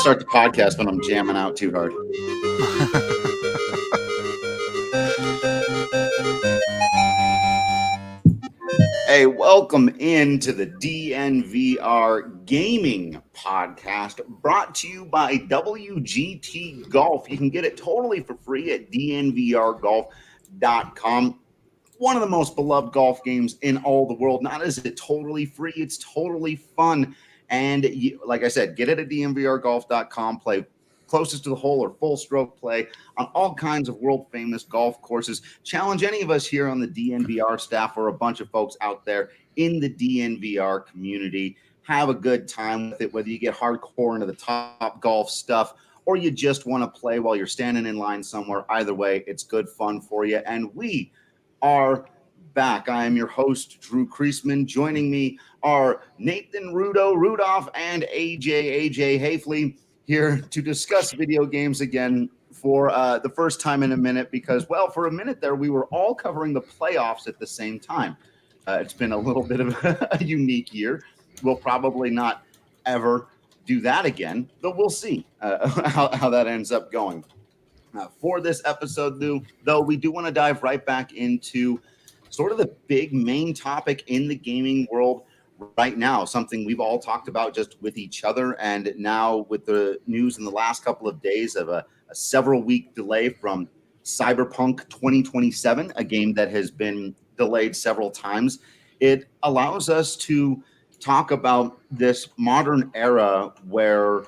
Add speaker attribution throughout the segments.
Speaker 1: start the podcast when I'm jamming out too hard. Hey, welcome into the DNVR Gaming Podcast, brought to you by WGT Golf. You can get it totally for free at DNVRGolf.com. One of the most beloved golf games in all the world. Not is it totally free, it's totally fun. And like I said, get it at DNVRGolf.com. Play closest to the hole or full stroke play on all kinds of world famous golf courses. Challenge any of us here on the DNVR staff or a bunch of folks out there in the DNVR community. Have a good time with it, whether you get hardcore into the top golf stuff or you just want to play while you're standing in line somewhere. Either way, it's good fun for you. And we are back. I am your host, Drew Kreisman. Joining me are Nathan Rudo, Rudolph, and AJ Hafley here to discuss video games again for the first time in a minute because, well, for a minute there, we were all covering the playoffs at the same time. It's been a little bit of a unique year. We'll probably not ever do that again, but we'll see how that ends up going. For this episode, though, we do want to dive right back into sort of the big main topic in the gaming world right now, something we've all talked about just with each other, and now with the news in the last couple of days of a several-week delay from Cyberpunk 2027, a game that has been delayed several times. It allows us to talk about this modern era where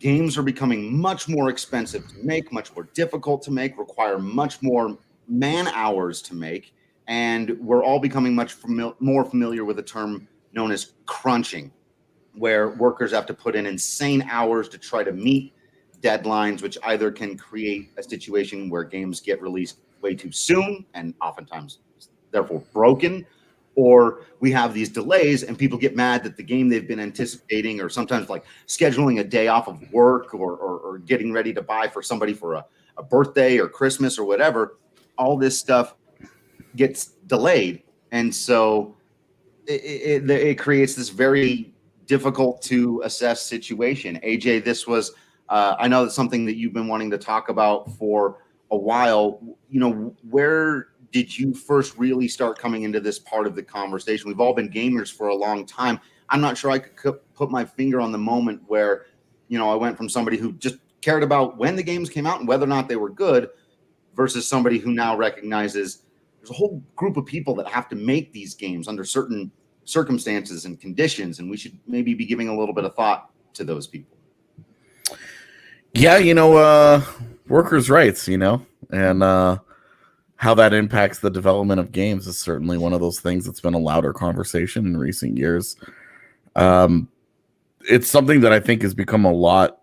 Speaker 1: games are becoming much more expensive to make, much more difficult to make, require much more man hours to make. And we're all becoming much more familiar with a term known as crunching, where workers have to put in insane hours to try to meet deadlines, which either can create a situation where games get released way too soon and oftentimes therefore broken, or we have these delays and people get mad that the game they've been anticipating, or sometimes like scheduling a day off of work or getting ready to buy for somebody for a birthday or Christmas or whatever, all this stuff gets delayed. And so it creates this very difficult to assess situation. AJ, this was, I know that's something that you've been wanting to talk about for a while. You know, where did you first really start coming into this part of the conversation? We've all been gamers for a long time. I'm not sure I could put my finger on the moment where, you know, I went from somebody who just cared about when the games came out and whether or not they were good versus somebody who now recognizes there's a whole group of people that have to make these games under certain circumstances and conditions, and we should maybe be giving a little bit of thought to those people.
Speaker 2: Yeah, you know, workers' rights, you know, and how that impacts the development of games is certainly one of those things that's been a louder conversation in recent years. It's something that I think has become a lot.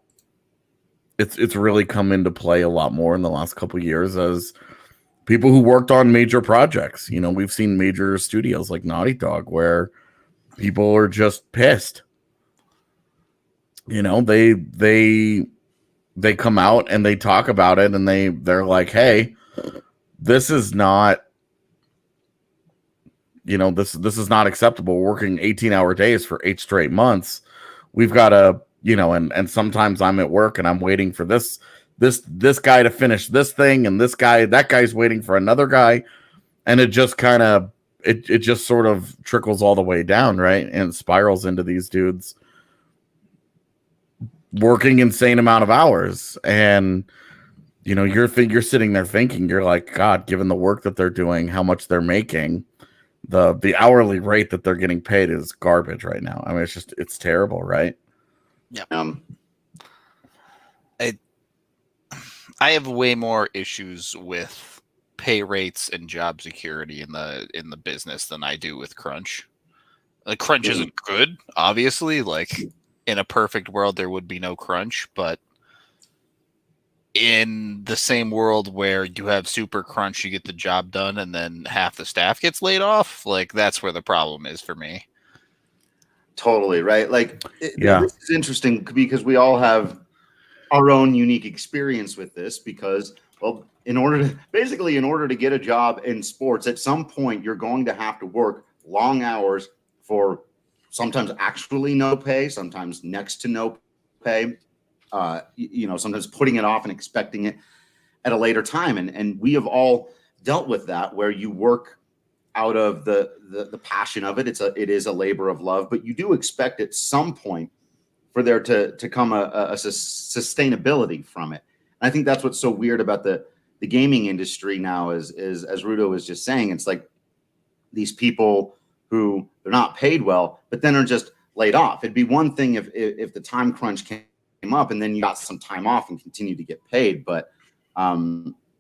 Speaker 2: It's really come into play a lot more in the last couple of years as people who worked on major projects. You know, we've seen major studios like Naughty Dog where people are just pissed. You know, they come out and they talk about it and they're like, hey, this is not, you know, this is not acceptable. We're working 18-hour days for 8 straight months. We've got to, you know, and sometimes I'm at work and I'm waiting for this guy to finish this thing, and that guy's waiting for another guy, and it just kind of it just sort of trickles all the way down, right? And spirals into these dudes working insane amount of hours. And you know, you're sitting there thinking, you're like, God, given the work that they're doing, how much they're making, the hourly rate that they're getting paid is garbage right now. I mean, it's terrible, right?
Speaker 3: Yeah. I have way more issues with pay rates and job security in the business than I do with crunch. Like, crunch isn't good, obviously. Like, in a perfect world, there would be no crunch, but in the same world where you have super crunch, you get the job done, and then half the staff gets laid off. Like, that's where the problem is for me.
Speaker 1: Totally, right? Like, this is interesting because we all have our own unique experience with this because, well, in order to get a job in sports, at some point you're going to have to work long hours for sometimes actually no pay, sometimes next to no pay. sometimes putting it off and expecting it at a later time. And we have all dealt with that, where you work out of the passion of it. It is a labor of love, but you do expect at some point for there to come a sustainability from it. And I think that's what's so weird about the gaming industry now is as Rudo was just saying, it's like these people who they're not paid well, but then are just laid off. It'd be one thing if the time crunch came up and then you got some time off and continue to get paid. But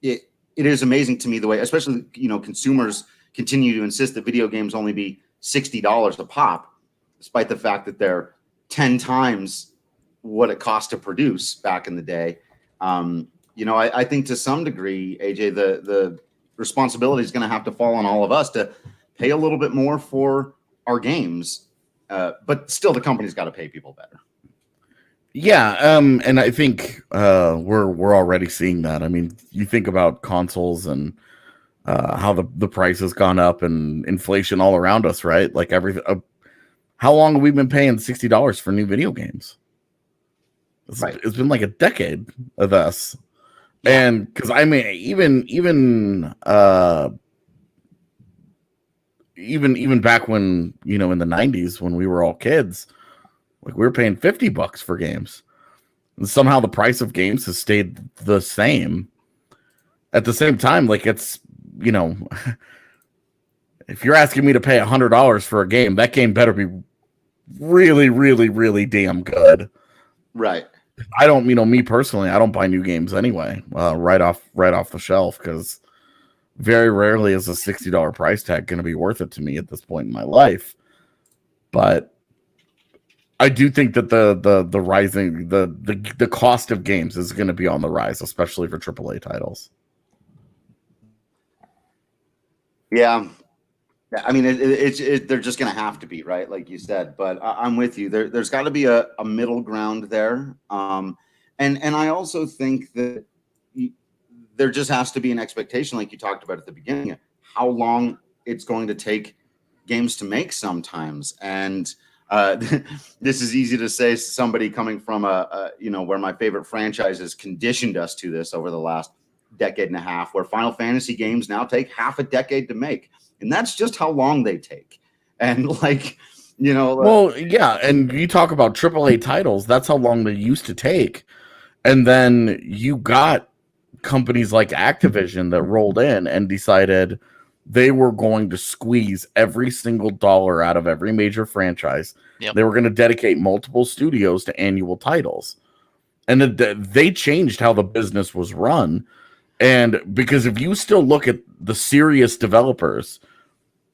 Speaker 1: it is amazing to me the way, especially, consumers continue to insist that video games only be $60 a pop, despite the fact that they're 10 times what it cost to produce back in the day. I think to some degree, AJ, the responsibility is going to have to fall on all of us to pay a little bit more for our games. But still, the company's got to pay people better.
Speaker 2: Yeah, and I think we're already seeing that. I mean, you think about consoles and how the price has gone up and inflation all around us, right? Like everything. How long have we been paying $60 for new video games? It's been like a decade of this. Yeah. And because I mean, even back when, in the 90s when we were all kids, like we were paying $50 for games. And somehow the price of games has stayed the same. At the same time, like it's, if you're asking me to pay $100 for a game, that game better be really, really, really damn good.
Speaker 1: Right.
Speaker 2: I don't, me personally, I don't buy new games anyway, right off the shelf, because very rarely is a $60 price tag going to be worth it to me at this point in my life. But I do think that the rising the cost of games is going to be on the rise, especially for AAA titles.
Speaker 1: Yeah. I mean, they're just going to have to be, right? Like you said, but I'm with you. There's got to be a middle ground there. And I also think that there just has to be an expectation, like you talked about at the beginning, how long it's going to take games to make sometimes. And this is easy to say, somebody coming from where my favorite franchises conditioned us to this over the last decade and a half, where Final Fantasy games now take half a decade to make. And that's just how long they take. And well, yeah. And you talk about AAA titles, that's how long they used to take. And then you got companies like Activision that rolled in and decided they were going to squeeze every single dollar out of every major franchise. Yep. They were going to dedicate multiple studios to annual titles. And they changed how the business was run. And because if you still look at the serious developers,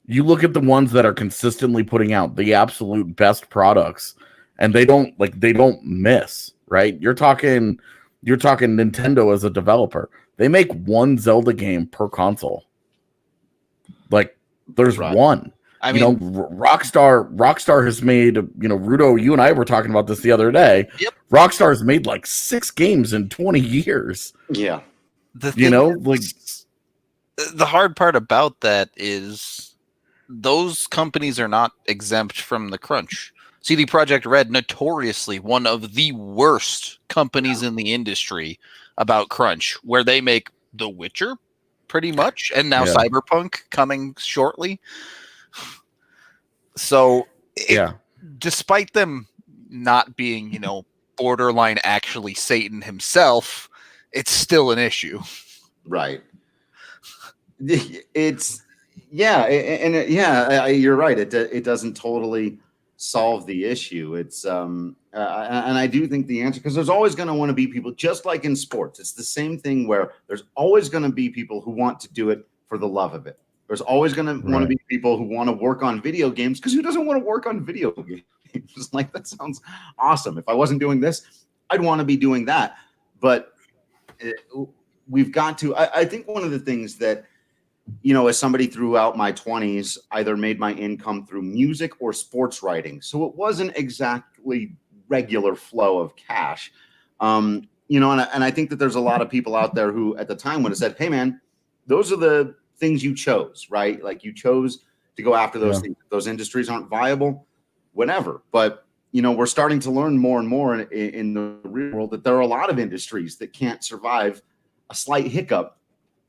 Speaker 1: you look at the ones that are consistently putting out the absolute best products, and they don't miss, right? You're talking Nintendo as a developer. They make one Zelda game per console. Like there's one. I mean, Rockstar has made, Rudo, you and I were talking about this the other day. Yep. Rockstar's made like 6 games in 20 years.
Speaker 3: Yeah. The hard part about that is those companies are not exempt from the crunch. CD Projekt Red, notoriously one of the worst companies in the industry about crunch, where they make The Witcher pretty much, and now Cyberpunk coming shortly. So despite them not being, borderline actually Satan himself, it's still an issue. Right.
Speaker 1: It's you're right. It doesn't totally solve the issue. It's and I do think the answer, because there's always going to want to be people, just like in sports. It's the same thing where there's always going to be people who want to do it for the love of it. There's always going to want to be people who want to work on video games, because who doesn't want to work on video games? Like, that sounds awesome. If I wasn't doing this, I'd want to be doing that. But we've got to, I think one of the things that, as somebody throughout my 20s, either made my income through music or sports writing. So it wasn't exactly regular flow of cash. And I think that there's a lot of people out there who at the time would have said, hey man, those are the things you chose, right? Like, you chose to go after those things. Those industries aren't viable, whatever. But we're starting to learn more and more in the real world that there are a lot of industries that can't survive a slight hiccup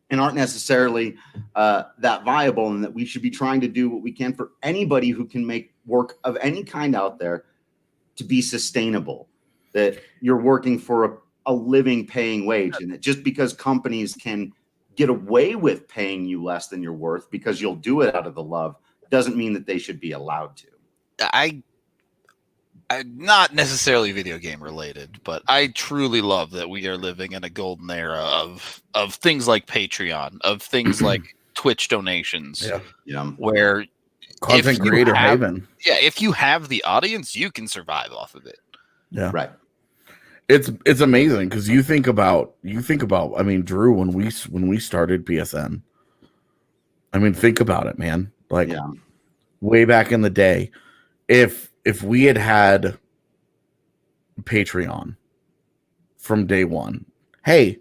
Speaker 1: and aren't necessarily that viable, and that we should be trying to do what we can for anybody who can make work of any kind out there to be sustainable, that you're working for a living paying wage, and that just because companies can get away with paying you less than you're worth because you'll do it out of the love doesn't mean that they should be allowed to.
Speaker 3: I not necessarily video game related, but I truly love that we are living in a golden era of things like Patreon, of things like Twitch donations, where
Speaker 2: content creator haven.
Speaker 3: Yeah, if you have the audience, you can survive off of it.
Speaker 2: Yeah,
Speaker 1: right.
Speaker 2: It's amazing because you think about. I mean, Drew, when we started PSN, I mean, think about it, man. Like way back in the day, if we had Patreon from day one, hey,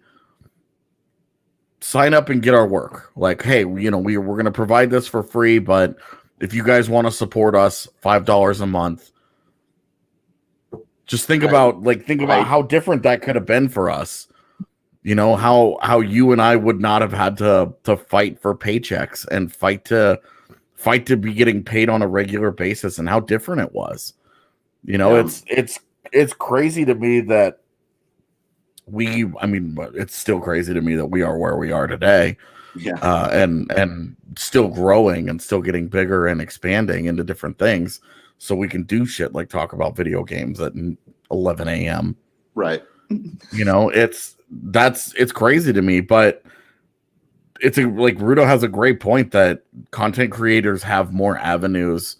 Speaker 2: sign up and get our work. Like, hey, we're going to provide this for free, but if you guys want to support us, $5 a month. Just think about how different that could have been for us. How you and I would not have had to fight for paychecks and fight to be getting paid on a regular basis, and how different it was. It's crazy to me that it's still crazy to me that we are where we are today.
Speaker 1: Yeah.
Speaker 2: And still growing and still getting bigger and expanding into different things, so we can do shit like talk about video games at 11 a.m.
Speaker 1: Right.
Speaker 2: It's crazy to me, but it's like Rudo has a great point that content creators have more avenues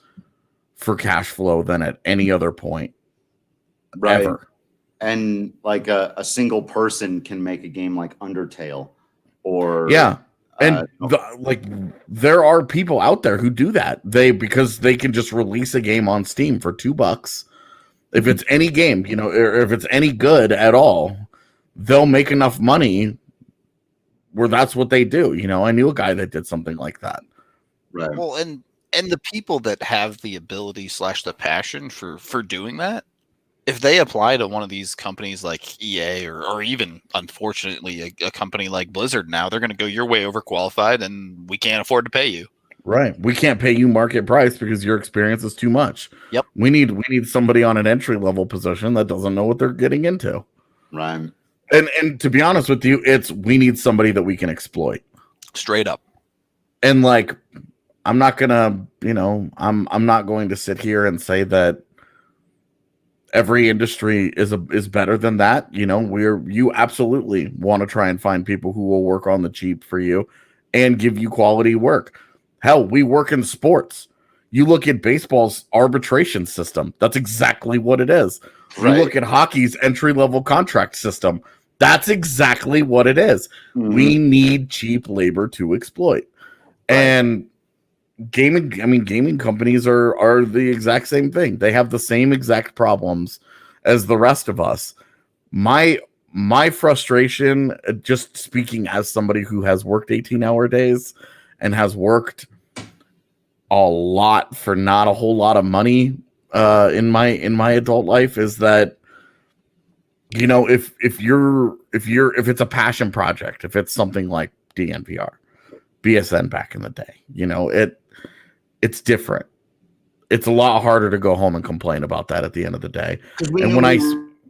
Speaker 2: for cash flow than at any other point.
Speaker 1: Right.
Speaker 2: Ever.
Speaker 1: And like a single person can make a game like Undertale or
Speaker 2: and there are people out there who do that. Because they can just release a game on Steam for $2. If it's any game, or if it's any good at all, they'll make enough money where that's what they do. I knew a guy that did something like that.
Speaker 1: Right.
Speaker 3: Well, and the people that have the ability / the passion for doing that, if they apply to one of these companies like EA or even, unfortunately, a company like Blizzard now, they're going to go, you're way overqualified and we can't afford to pay you.
Speaker 2: Right. We can't pay you market price because your experience is too much.
Speaker 3: Yep.
Speaker 2: We need somebody on an entry level position that doesn't know what they're getting into.
Speaker 1: Right.
Speaker 2: And to be honest with you, we need somebody that we can exploit.
Speaker 3: Straight up.
Speaker 2: And like, I'm not gonna, I'm not going to sit here and say that every industry is better than that. You absolutely want to try and find people who will work on the cheap for you and give you quality work. Hell, we work in sports. You look at baseball's arbitration system. That's exactly what it is.
Speaker 1: Right.
Speaker 2: You look at hockey's entry-level contract system. That's exactly what it is. Mm-hmm. We need cheap labor to exploit. Right. And gaming companies are the exact same thing. They have the same exact problems as the rest of us. My frustration, just speaking as somebody who has worked 18-hour days and has worked a lot for not a whole lot of money in my adult life, is that if it's a passion project, if it's something like DNVR, BSN back in the day, it's different. It's a lot harder to go home and complain about that at the end of the day.
Speaker 1: And when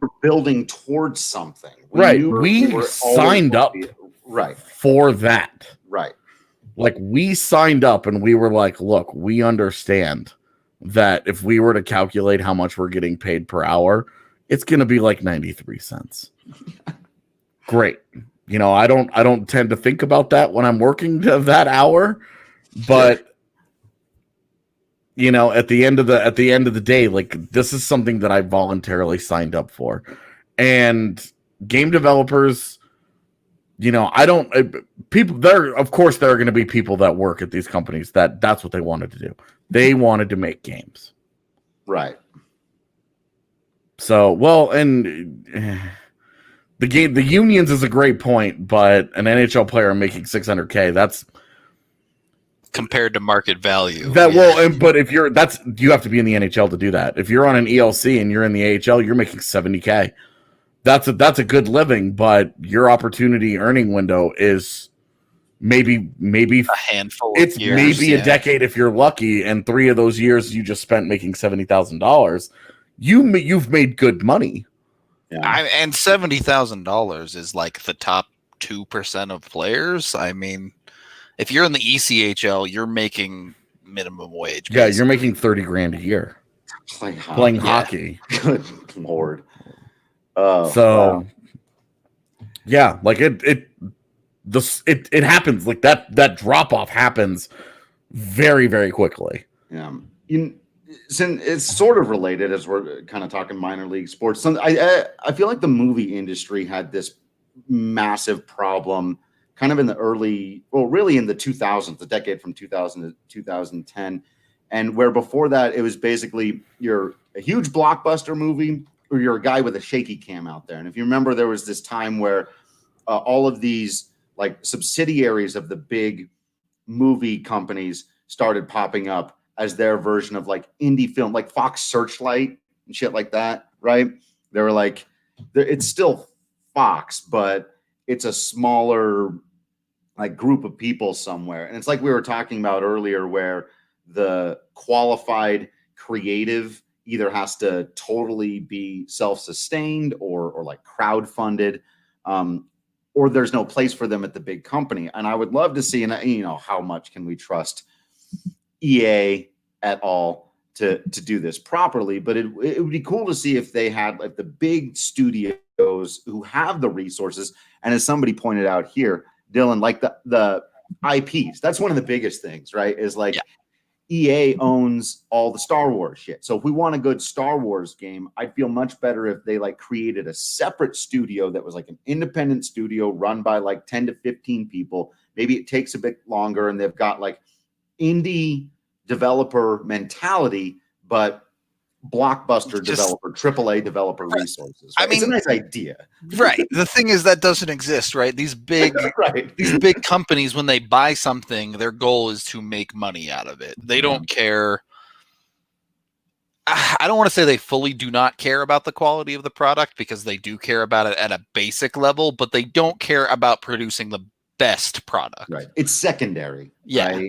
Speaker 1: we're building towards something,
Speaker 2: we signed up for that.
Speaker 1: Right.
Speaker 2: Like, we signed up and we were like, look, we understand that if we were to calculate how much we're getting paid per hour, it's going to be like 93 cents. Great. I don't tend to think about that when I'm working to that hour, but at the end of the day, like, this is something that I voluntarily signed up for. And game developers, of course there are going to be people that work at these companies that's what they wanted to do. They wanted to make games.
Speaker 1: Right.
Speaker 2: So, and the unions is a great point, but an NHL player making $600K,
Speaker 3: compared to market value.
Speaker 2: But if you have to be in the NHL to do that. If you're on an ELC and you're in the AHL, you're making $70K. That's a good living, but your opportunity earning window is maybe
Speaker 3: a handful.
Speaker 2: It's
Speaker 3: of years,
Speaker 2: maybe a decade if you're lucky, and 3 of those years you just spent making $70,000. You've made good money.
Speaker 3: Yeah. And $70,000 is like the top 2% of players. I mean, if you're in the ECHL, you're making minimum wage.
Speaker 2: Yeah, basically. You're making $30,000 a year playing hockey.
Speaker 1: Good Lord.
Speaker 2: Yeah, like it happens, like that drop off happens very, very quickly.
Speaker 1: Yeah, it's sort of related as we're kind of talking minor league sports. I feel like the movie industry had this massive problem kind of in the really in the 2000s, the decade from 2000 to 2010, and where before that it was basically you're a huge blockbuster movie or you're a guy with a shaky cam out there. And if you remember, there was this time where all of these like subsidiaries of the big movie companies started popping up as their version of like indie film, like Fox Searchlight and shit like that, right? They were like, it's still Fox, but it's a smaller like group of people somewhere. And it's like we were talking about earlier where the qualified creative either has to totally be self-sustained or like crowdfunded, or there's no place for them at the big company. And I would love to see, and how much can we trust EA at all to do this properly? But it would be cool to see if they had like the big studios who have the resources. And as somebody pointed out here, Dylan, like the IPs, that's one of the biggest things, right? Is like, EA owns all the Star Wars shit. So if we want a good Star Wars game, I'd feel much better if they like created a separate studio that was like an independent studio run by like 10 to 15 people. Maybe it takes a bit longer and they've got like indie developer mentality, but blockbuster developer, AAA developer resources. Right? I mean, it's a nice idea.
Speaker 3: Right. The thing is that doesn't exist, right? These big these big companies, when they buy something, their goal is to make money out of it. They don't care. I don't want to say they fully do not care about the quality of the product, because they do care about it at a basic level, but they don't care about producing the best product.
Speaker 1: Right. It's secondary.
Speaker 3: Yeah.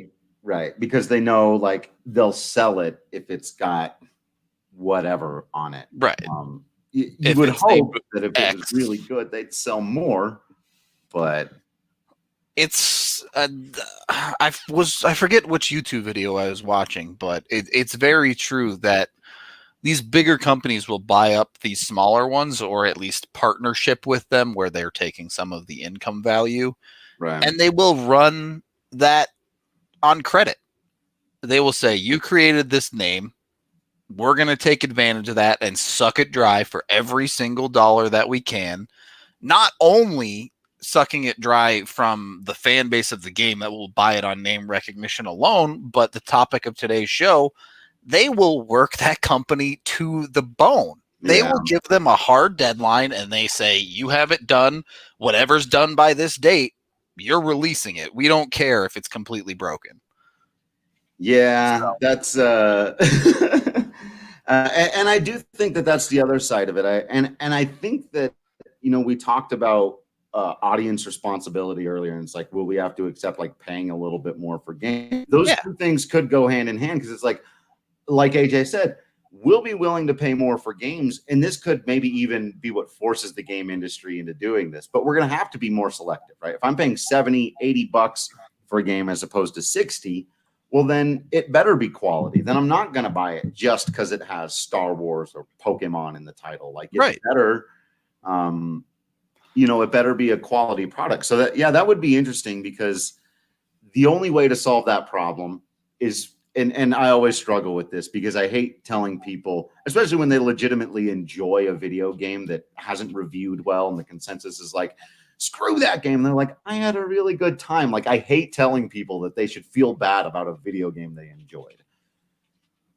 Speaker 1: Right. Because they know like they'll sell it if it's got whatever on it.
Speaker 3: Right.
Speaker 1: You would hope that if it was really good, they'd sell more, but
Speaker 3: it's I forget which YouTube video I was watching, but it's very true that these bigger companies will buy up these smaller ones, or at least partnership with them where they're taking some of the income value,
Speaker 1: right?
Speaker 3: And they will run that on credit. They will say, you created this name, we're going to take advantage of that and suck it dry for every single dollar that we can. Not only sucking it dry from the fan base of the game that will buy it on name recognition alone, but the topic of today's show, they will work that company to the bone. They will give them a hard deadline and they say, you have it done. Whatever's done by this date, you're releasing it. We don't care if it's completely broken.
Speaker 1: Yeah, so. That's and I do think that that's the other side of it. I think that, we talked about audience responsibility earlier, and it's like, will we have to accept like paying a little bit more for games? Those two things could go hand in hand, because it's like AJ said, we'll be willing to pay more for games, and this could maybe even be what forces the game industry into doing this. But we're going to have to be more selective, right? If I'm paying $70-$80 for a game as opposed to 60, well, then it better be quality. Then I'm not going to buy it just because it has Star Wars or Pokemon in the title. Like, it's better, it better be a quality product. So that would be interesting, because the only way to solve that problem is, and I always struggle with this because I hate telling people, especially when they legitimately enjoy a video game that hasn't reviewed well and the consensus is like, screw that game. And they're like, I had a really good time. Like, I hate telling people that they should feel bad about a video game they enjoyed.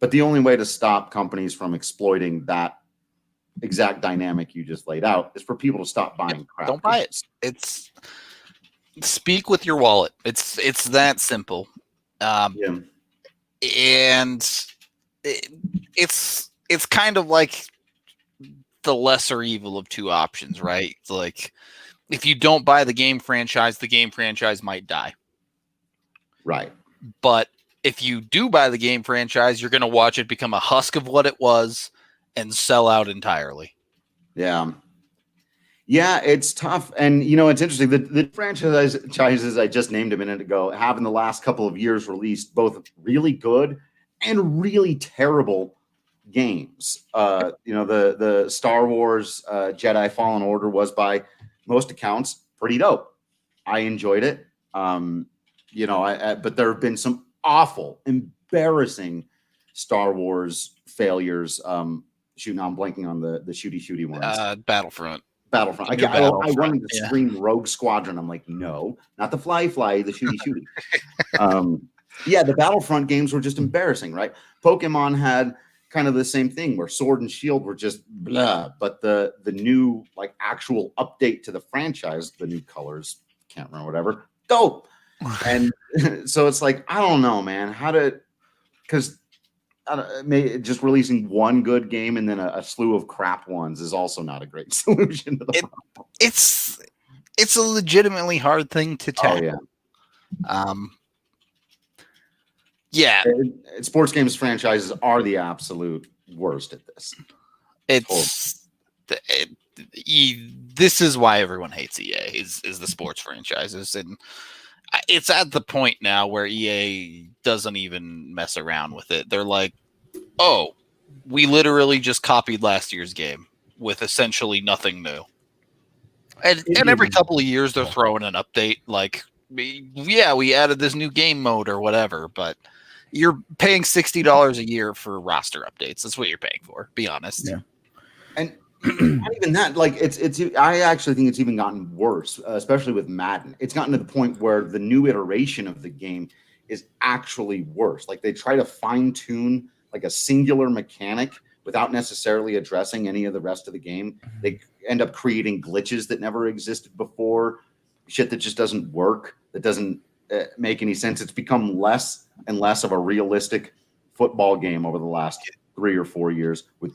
Speaker 1: But the only way to stop companies from exploiting that exact dynamic you just laid out is for people to stop buying crap.
Speaker 3: Don't buy it. It's speak with your wallet. It's that simple.
Speaker 1: Yeah.
Speaker 3: And it's kind of like the lesser evil of two options, right? It's like if you don't buy the game franchise might die.
Speaker 1: Right.
Speaker 3: But if you do buy the game franchise, you're going to watch it become a husk of what it was and sell out entirely.
Speaker 1: Yeah. Yeah, it's tough. And, it's interesting. The franchises I just named a minute ago have in the last couple of years released both really good and really terrible games. The Star Wars Jedi Fallen Order was, by most accounts, pretty dope. I enjoyed it. But there have been some awful, embarrassing Star Wars failures. I'm blanking on the shooty ones.
Speaker 3: Battlefront.
Speaker 1: I wanted to scream Rogue Squadron. I'm like, no, not the fly, the shooty. The Battlefront games were just embarrassing, right? Pokemon had kind of the same thing where Sword and Shield were just blah, but the new actual update to the franchise, the new colors, can't remember, whatever, dope. And so it's like, I don't know, man, because just releasing one good game and then a slew of crap ones is also not a great solution to the problem.
Speaker 3: It's a legitimately hard thing to tackle.
Speaker 1: Sports games franchises are the absolute worst at this.
Speaker 3: This is why everyone hates EA is the sports franchises, and it's at the point now where EA doesn't even mess around with it. They're like, oh, we literally just copied last year's game with essentially nothing new. And every couple of years they're throwing an update like, yeah, we added this new game mode or whatever, but you're paying $60 a year for roster updates. That's what you're paying for, be honest.
Speaker 1: Yeah. And not even that, I actually think it's even gotten worse, especially with Madden. It's gotten to the point where the new iteration of the game is actually worse. Like they try to fine tune a singular mechanic without necessarily addressing any of the rest of the game. They end up creating glitches that never existed before, shit that just doesn't work, that doesn't make any sense. It's become less and less of a realistic football game over the last 3 or 4 years, with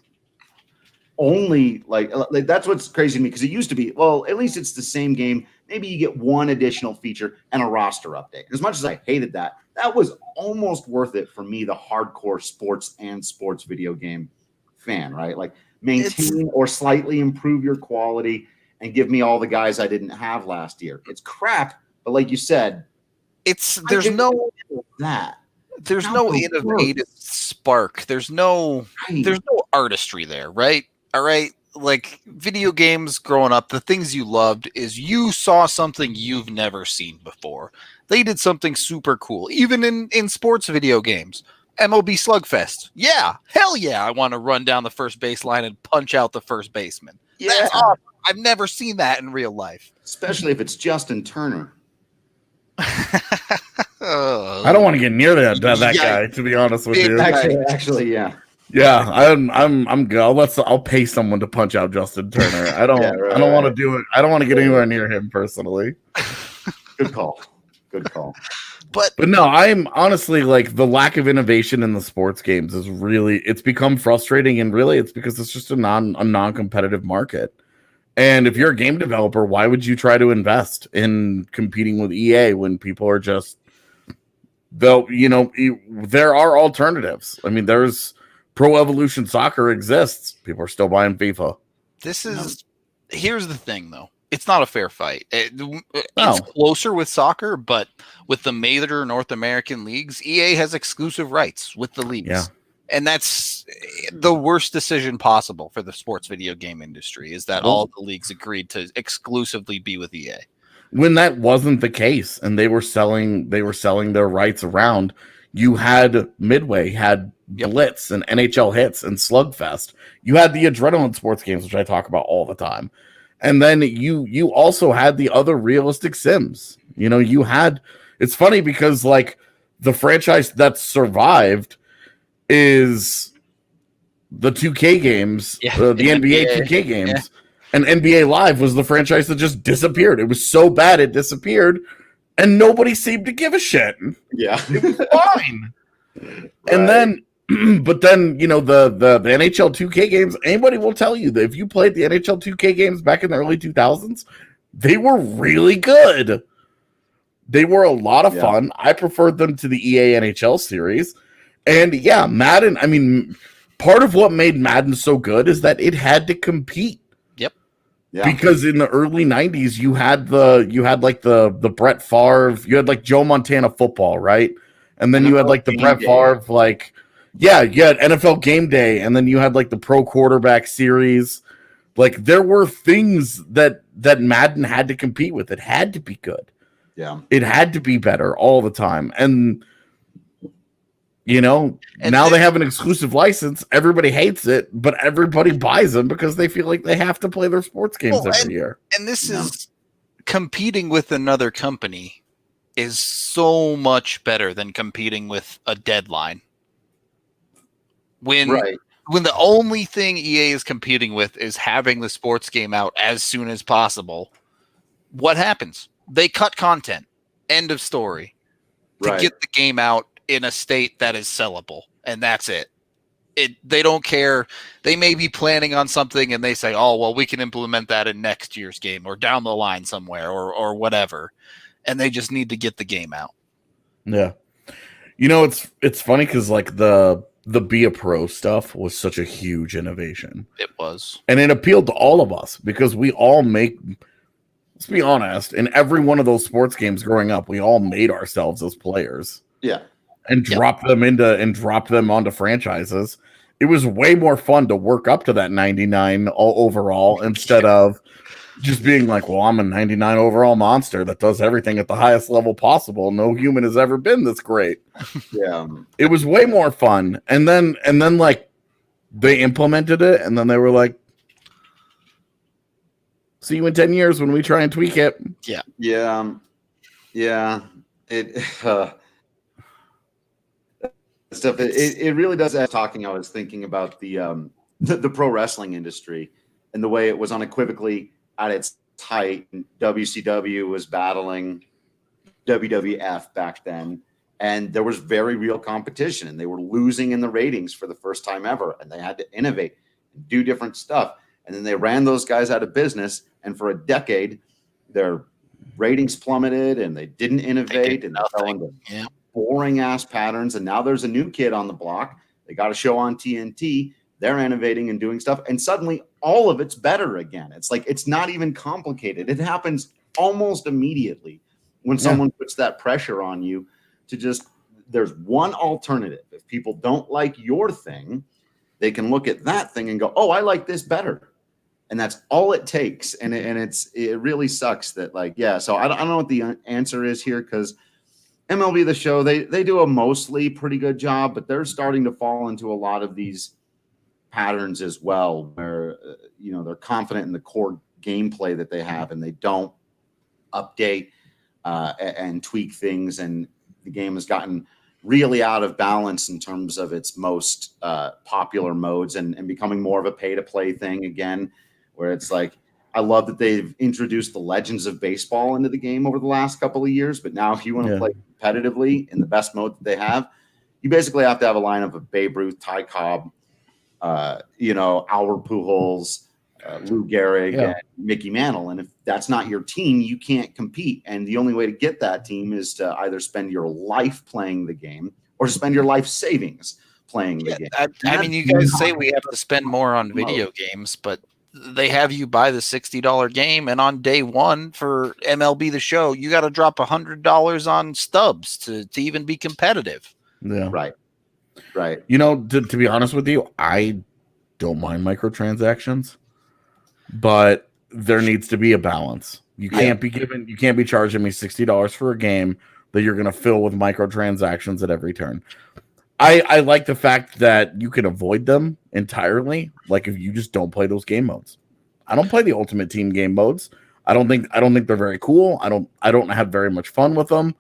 Speaker 1: only that's what's crazy to me, because it used to be, well, at least it's the same game. Maybe you get one additional feature and a roster update. As much as I hated that, that was almost worth it for me, the hardcore sports video game fan, right? Like maintain or slightly improve your quality and give me all the guys I didn't have last year. It's crap, but like you said, there's no
Speaker 3: innovative spark. There's no artistry there, right? All right. Like video games growing up, the things you loved is you saw something you've never seen before. They did something super cool. Even in sports video games, MLB Slugfest. Yeah. Hell yeah. I want to run down the first baseline and punch out the first baseman. Yeah. That's awesome. I've never seen that in real life.
Speaker 1: Especially if it's Justin Turner.
Speaker 2: I don't want to get near that guy, to be honest with you.
Speaker 1: Actually, yeah.
Speaker 2: Yeah, I'm good. I'll pay someone to punch out Justin Turner. I don't want to do it. I don't want to get anywhere near him personally.
Speaker 1: Good call.
Speaker 2: But no, I'm honestly the lack of innovation in the sports games is it's become frustrating, and really it's because it's just a non-competitive market. And if you're a game developer, why would you try to invest in competing with EA when people are just, there are alternatives. I mean, there's Pro Evolution Soccer exists. People are still buying FIFA.
Speaker 3: Here's the thing, though. It's not a fair fight. It's closer with soccer, but with the major North American leagues, EA has exclusive rights with the leagues.
Speaker 2: Yeah.
Speaker 3: And that's the worst decision possible for the sports video game industry, is that all the leagues agreed to exclusively be with EA.
Speaker 2: When that wasn't the case and they were selling their rights around, you had Midway, had Blitz and NHL Hits and Slugfest. You had the Adrenaline sports games, which I talk about all the time. And then you also had the other realistic sims. It's funny because the franchise that survived is the 2K games, the NBA 2K games. Yeah. And NBA Live was the franchise that just disappeared. It was so bad it disappeared. and nobody seemed to give a shit.
Speaker 1: Yeah.
Speaker 2: It was fine. And then, but then, you know, the NHL 2K games, anybody will tell you that if you played the NHL 2K games back in the early 2000s, they were really good. They were a lot of fun. I preferred them to the EA NHL series. And yeah, Madden, I mean, part of what made Madden so good is that it had to compete.
Speaker 3: Yep.
Speaker 1: Yeah.
Speaker 2: Because in the early 90s, you had like the Brett Favre, you had like Joe Montana football, right? And then you had like the Brett Favre, like, yeah, you had NFL Game Day, and then you had like the Pro Quarterback Series. Like, there were things that Madden had to compete with. It had to be good.
Speaker 1: Yeah.
Speaker 2: It had to be better all the time. And, you know,
Speaker 3: And
Speaker 2: now they have an exclusive license. Everybody hates it, but everybody buys them because they feel like they have to play their sports games every year.
Speaker 3: And this is competing with another company is so much better than competing with a deadline. When the only thing EA is competing with is having the sports game out as soon as possible, what happens? They cut content. End of story. To get the game out in a state that is sellable, and that's it. They don't care. They may be planning on something and they say, oh, well, we can implement that in next year's game or down the line somewhere or whatever. And they just need to get the game out.
Speaker 2: Yeah. You know, it's funny because like the Be a Pro stuff was such a huge innovation.
Speaker 3: It was.
Speaker 2: And it appealed to all of us because we all make, let's be honest, in every one of those sports games growing up, we all made ourselves as players.
Speaker 1: Yeah.
Speaker 2: And dropped them onto franchises. It was way more fun to work up to that 99 overall instead of just being like, well, I'm a 99 overall monster that does everything at the highest level possible. No human has ever been this great.
Speaker 1: Yeah.
Speaker 2: It was way more fun. And then like they implemented it and then they were like, see you in 10 years when we try and tweak it.
Speaker 3: Yeah.
Speaker 1: Yeah. Yeah. Stuff. It really does. As talking, I was thinking about the pro wrestling industry and the way it was unequivocally at its height. WCW was battling WWF back then, and there was very real competition, and they were losing in the ratings for the first time ever, and they had to innovate and do different stuff. And then they ran those guys out of business, and for a decade, their ratings plummeted, and they didn't innovate, and they fell into boring ass patterns. And now there's a new kid on the block. They got a show on TNT. They're innovating and doing stuff. And suddenly all of it's better again. It's like, it's not even complicated. It happens almost immediately when someone puts that pressure on you to just, there's one alternative. If people don't like your thing, they can look at that thing and go, oh, I like this better. And that's all it takes. And it really sucks that, like, yeah. So I don't know what the answer is here, because MLB The Show, they do a mostly pretty good job, but they're starting to fall into a lot of these patterns as well, where they're confident in the core gameplay that they have, and they don't update and tweak things, and the game has gotten really out of balance in terms of its most popular modes, and becoming more of a pay-to-play thing again, where it's like, I love that they've introduced the Legends of Baseball into the game over the last couple of years. But now if you want to play competitively in the best mode that they have, you basically have to have a lineup of Babe Ruth, Ty Cobb, Albert Pujols, Lou Gehrig, and Mickey Mantle. And if that's not your team, you can't compete. And the only way to get that team is to either spend your life playing the game or spend your life savings playing the game.
Speaker 3: I mean, you guys say we have to spend more on video games, but they have you buy the $60 game, and on day one for MLB The Show, you got to drop $100 on stubs to even be competitive.
Speaker 2: Yeah.
Speaker 1: Right.
Speaker 2: To be honest with you, I don't mind microtransactions, but there needs to be a balance. You can't be charging me $60 for a game that you're going to fill with microtransactions at every turn. I like the fact that you can avoid them entirely. Like if you just don't play those game modes. I don't play the Ultimate Team game modes. I don't think they're very cool. I don't have very much fun with them.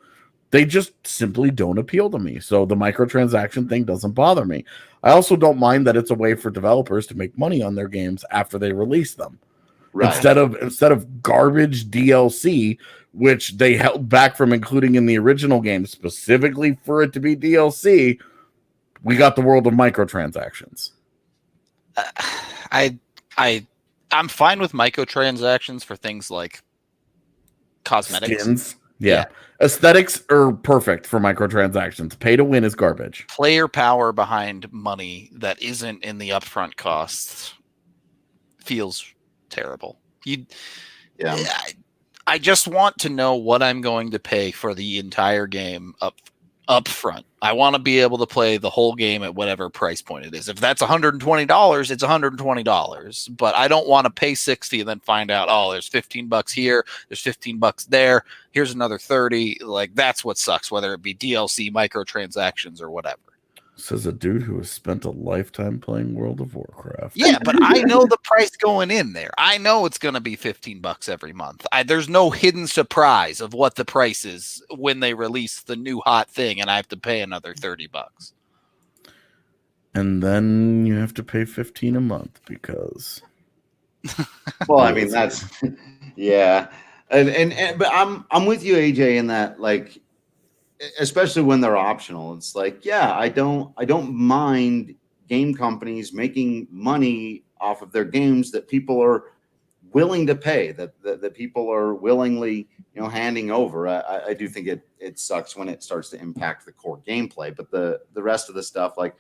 Speaker 2: They just simply don't appeal to me. So the microtransaction thing doesn't bother me. I also don't mind that it's a way for developers to make money on their games after they release them. Right. Instead of garbage DLC which they held back from including in the original game specifically for it to be DLC, we got the world of microtransactions.
Speaker 3: I'm fine with microtransactions for things like cosmetics.
Speaker 2: Skins. Yeah. Aesthetics are perfect for microtransactions. Pay to win is garbage.
Speaker 3: Player power behind money that isn't in the upfront costs feels terrible. I just want to know what I'm going to pay for the entire game up front. I want to be able to play the whole game at whatever price point it is. If that's $120, it's $120. But I don't want to pay $60 and then find out, oh, there's $15 here, there's $15 there, here's another $30. Like, that's what sucks, whether it be DLC, microtransactions, or whatever.
Speaker 2: Says a dude who has spent a lifetime playing World of Warcraft.
Speaker 3: Yeah, but I know the price going in there. I know it's going to be $15 every month. There's no hidden surprise of what the price is when they release the new hot thing, and I have to pay another $30.
Speaker 2: And then you have to pay $15 a month because.
Speaker 1: Well, I mean that's yeah, and but I'm with you, AJ, in that, like, especially when they're optional. It's like, yeah, I don't mind game companies making money off of their games that people are willing to pay, that people are willingly, handing over. I do think it sucks when it starts to impact the core gameplay, but the rest of the stuff, like,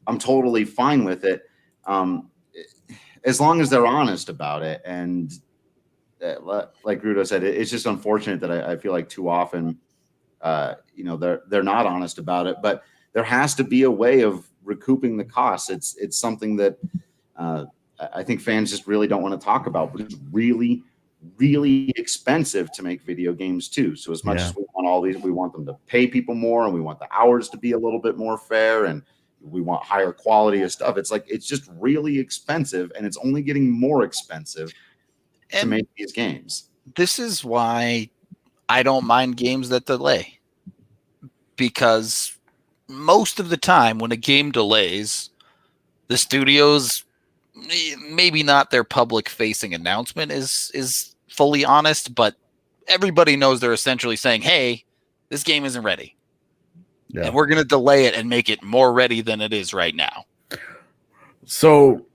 Speaker 1: I'm totally fine with it, as long as they're honest about it. And like Rudo said, it's just unfortunate that I feel like too often they're not honest about it, but there has to be a way of recouping the costs. It's something that I think fans just really don't want to talk about, but it's really, really expensive to make video games too. So as much as we want all these, we want them to pay people more, and we want the hours to be a little bit more fair, and we want higher quality of stuff. It's like, it's just really expensive, and it's only getting more expensive to make these games.
Speaker 3: This is why I don't mind games that delay, because most of the time when a game delays, the studios, maybe not their public facing announcement is fully honest, but everybody knows they're essentially saying, hey, this game isn't ready. Yeah. And we're going to delay it and make it more ready than it is right now.
Speaker 2: So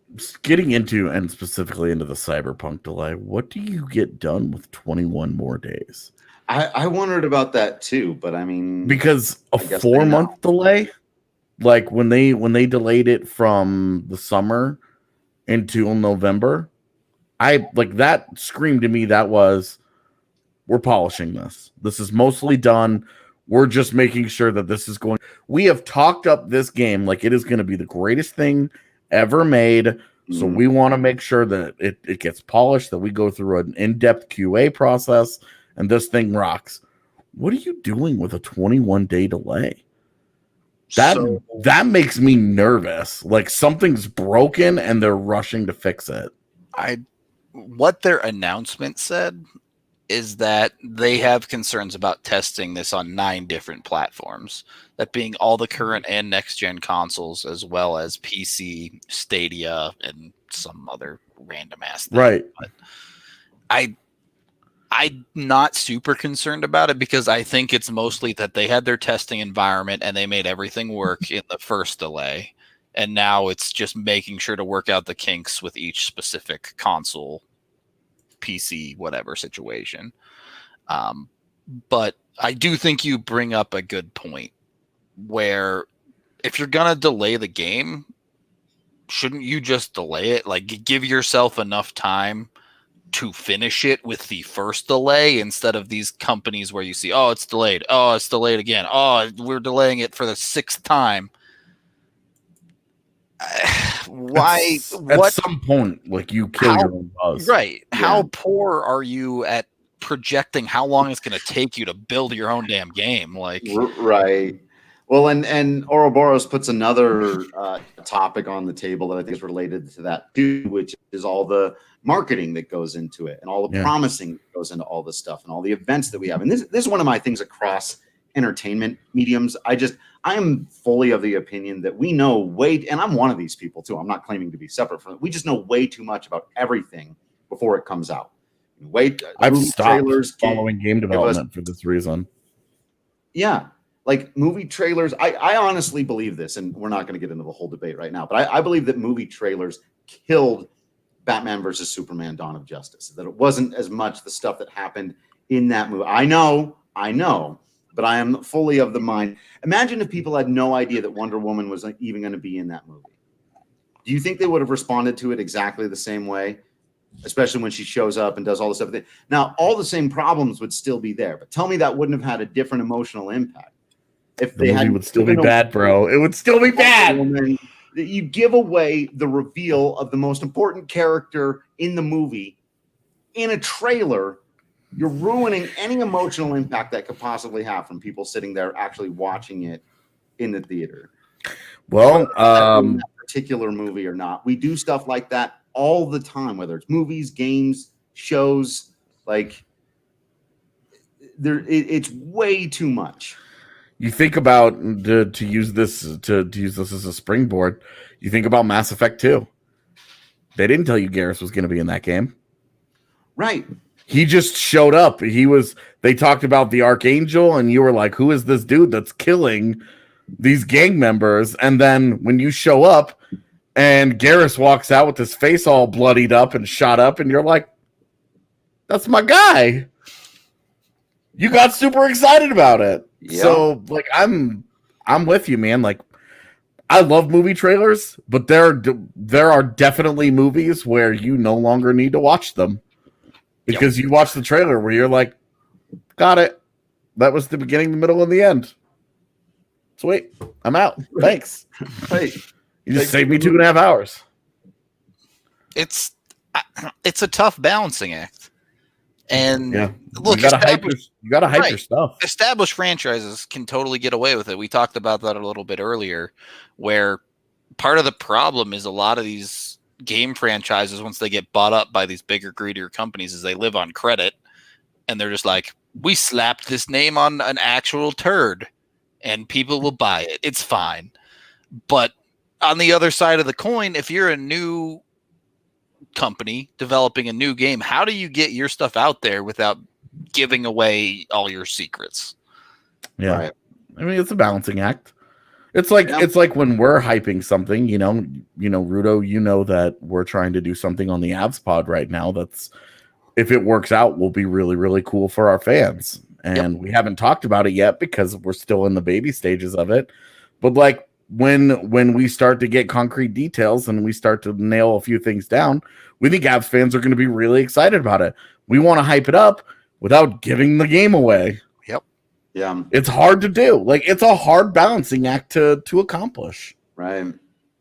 Speaker 2: getting into, and specifically into the Cyberpunk delay, what do you get done with 21 more days?
Speaker 1: I wondered about that too, but I mean,
Speaker 2: because a 4-month delay, like when they delayed it from the summer until November, I like that screamed to me that was, we're polishing this. This is mostly done. We're just making sure that this is going. We have talked up this game like it is going to be the greatest thing ever made. So we want to make sure that it gets polished, that we go through an in-depth QA process, and this thing rocks. What are you doing with a 21-day delay? That makes me nervous. Like something's broken and they're rushing to fix it.
Speaker 3: What their announcement said is that they have concerns about testing this on 9 different platforms, that being all the current and next-gen consoles, as well as PC, Stadia, and some other random ass thing.
Speaker 2: Right.
Speaker 3: But I'm not super concerned about it, because I think it's mostly that they had their testing environment and they made everything work in the first delay. And now it's just making sure to work out the kinks with each specific console, PC, whatever situation. But I do think you bring up a good point, where if you're going to delay the game, shouldn't you just delay it? Like, give yourself enough time to finish it with the first delay, instead of these companies where you see, oh, it's delayed. Oh, it's delayed again. Oh, we're delaying it for the 6th time. Why?
Speaker 2: At some point, like, you kill your own buzz.
Speaker 3: Right. Yeah. How poor are you at projecting how long it's going to take you to build your own damn game? Like,
Speaker 1: right. Well, and Ouroboros puts another topic on the table that I think is related to that too, which is all the marketing that goes into it, and all the promising that goes into all this stuff, and all the events that we have. And this is one of my things across entertainment mediums. I am fully of the opinion that we know and I'm one of these people too. I'm not claiming to be separate from it. We just know way too much about everything before it comes out. Wait,
Speaker 2: I've
Speaker 1: movie
Speaker 2: stopped
Speaker 1: trailers
Speaker 2: following game
Speaker 1: give us
Speaker 2: development for this reason.
Speaker 1: Yeah. Like movie trailers, I honestly believe this, and we're not going to get into the whole debate right now, but I believe that movie trailers killed Batman versus Superman Dawn of Justice. That it wasn't as much the stuff that happened in that movie. I know, but I am fully of the mind. Imagine if people had no idea that Wonder Woman was even going to be in that movie. Do you think they would have responded to it exactly the same way? Especially when she shows up and does all this stuff. Now, all the same problems would still be there, but tell me that wouldn't have had a different emotional impact. If
Speaker 2: The movie would still be bad, bro. It would still be bad.
Speaker 1: You give away the reveal of the most important character in the movie in a trailer. You're ruining any emotional impact that could possibly have from people sitting there actually watching it in the theater.
Speaker 2: Well,
Speaker 1: that particular movie or not, we do stuff like that all the time, whether it's movies, games, shows. Like it's way too much.
Speaker 2: You think about to use this as a springboard. You think about Mass Effect 2. They didn't tell you Garrus was going to be in that game,
Speaker 1: right?
Speaker 2: He just showed up. They talked about the Archangel, and you were like, "Who is this dude that's killing these gang members?" And then when you show up, and Garrus walks out with his face all bloodied up and shot up, and you're like, "That's my guy." You got super excited about it. Yeah. So, like, I'm with you, man. Like, I love movie trailers, but there are definitely movies where you no longer need to watch them because you watch the trailer where you're like, got it. That was the beginning, the middle, and the end. Sweet. I'm out. Thanks.
Speaker 1: Hey,
Speaker 2: you just saved me 2.5 hours.
Speaker 3: It's a tough balancing act. And look,
Speaker 2: you gotta hype your stuff.
Speaker 3: Established franchises can totally get away with it. We talked about that a little bit earlier, where part of the problem is a lot of these game franchises, once they get bought up by these bigger, greedier companies, is they live on credit, and they're just like, we slapped this name on an actual turd, and people will buy it. It's fine. But on the other side of the coin, if you're a new company developing a new game, how do you get your stuff out there without giving away all your secrets?
Speaker 2: Yeah, right. I mean, it's a balancing act. It's like when we're hyping something, you know, Rudo, you know that we're trying to do something on the Avs pod right now that's, if it works out, will be really, really cool for our fans. And we haven't talked about it yet because we're still in the baby stages of it. But like when we start to get concrete details and we start to nail a few things down, we think Avs fans are going to be really excited about it. We want to hype it up without giving the game away.
Speaker 3: Yep.
Speaker 1: Yeah.
Speaker 2: It's hard to do. Like, it's a hard balancing act to accomplish.
Speaker 1: Right.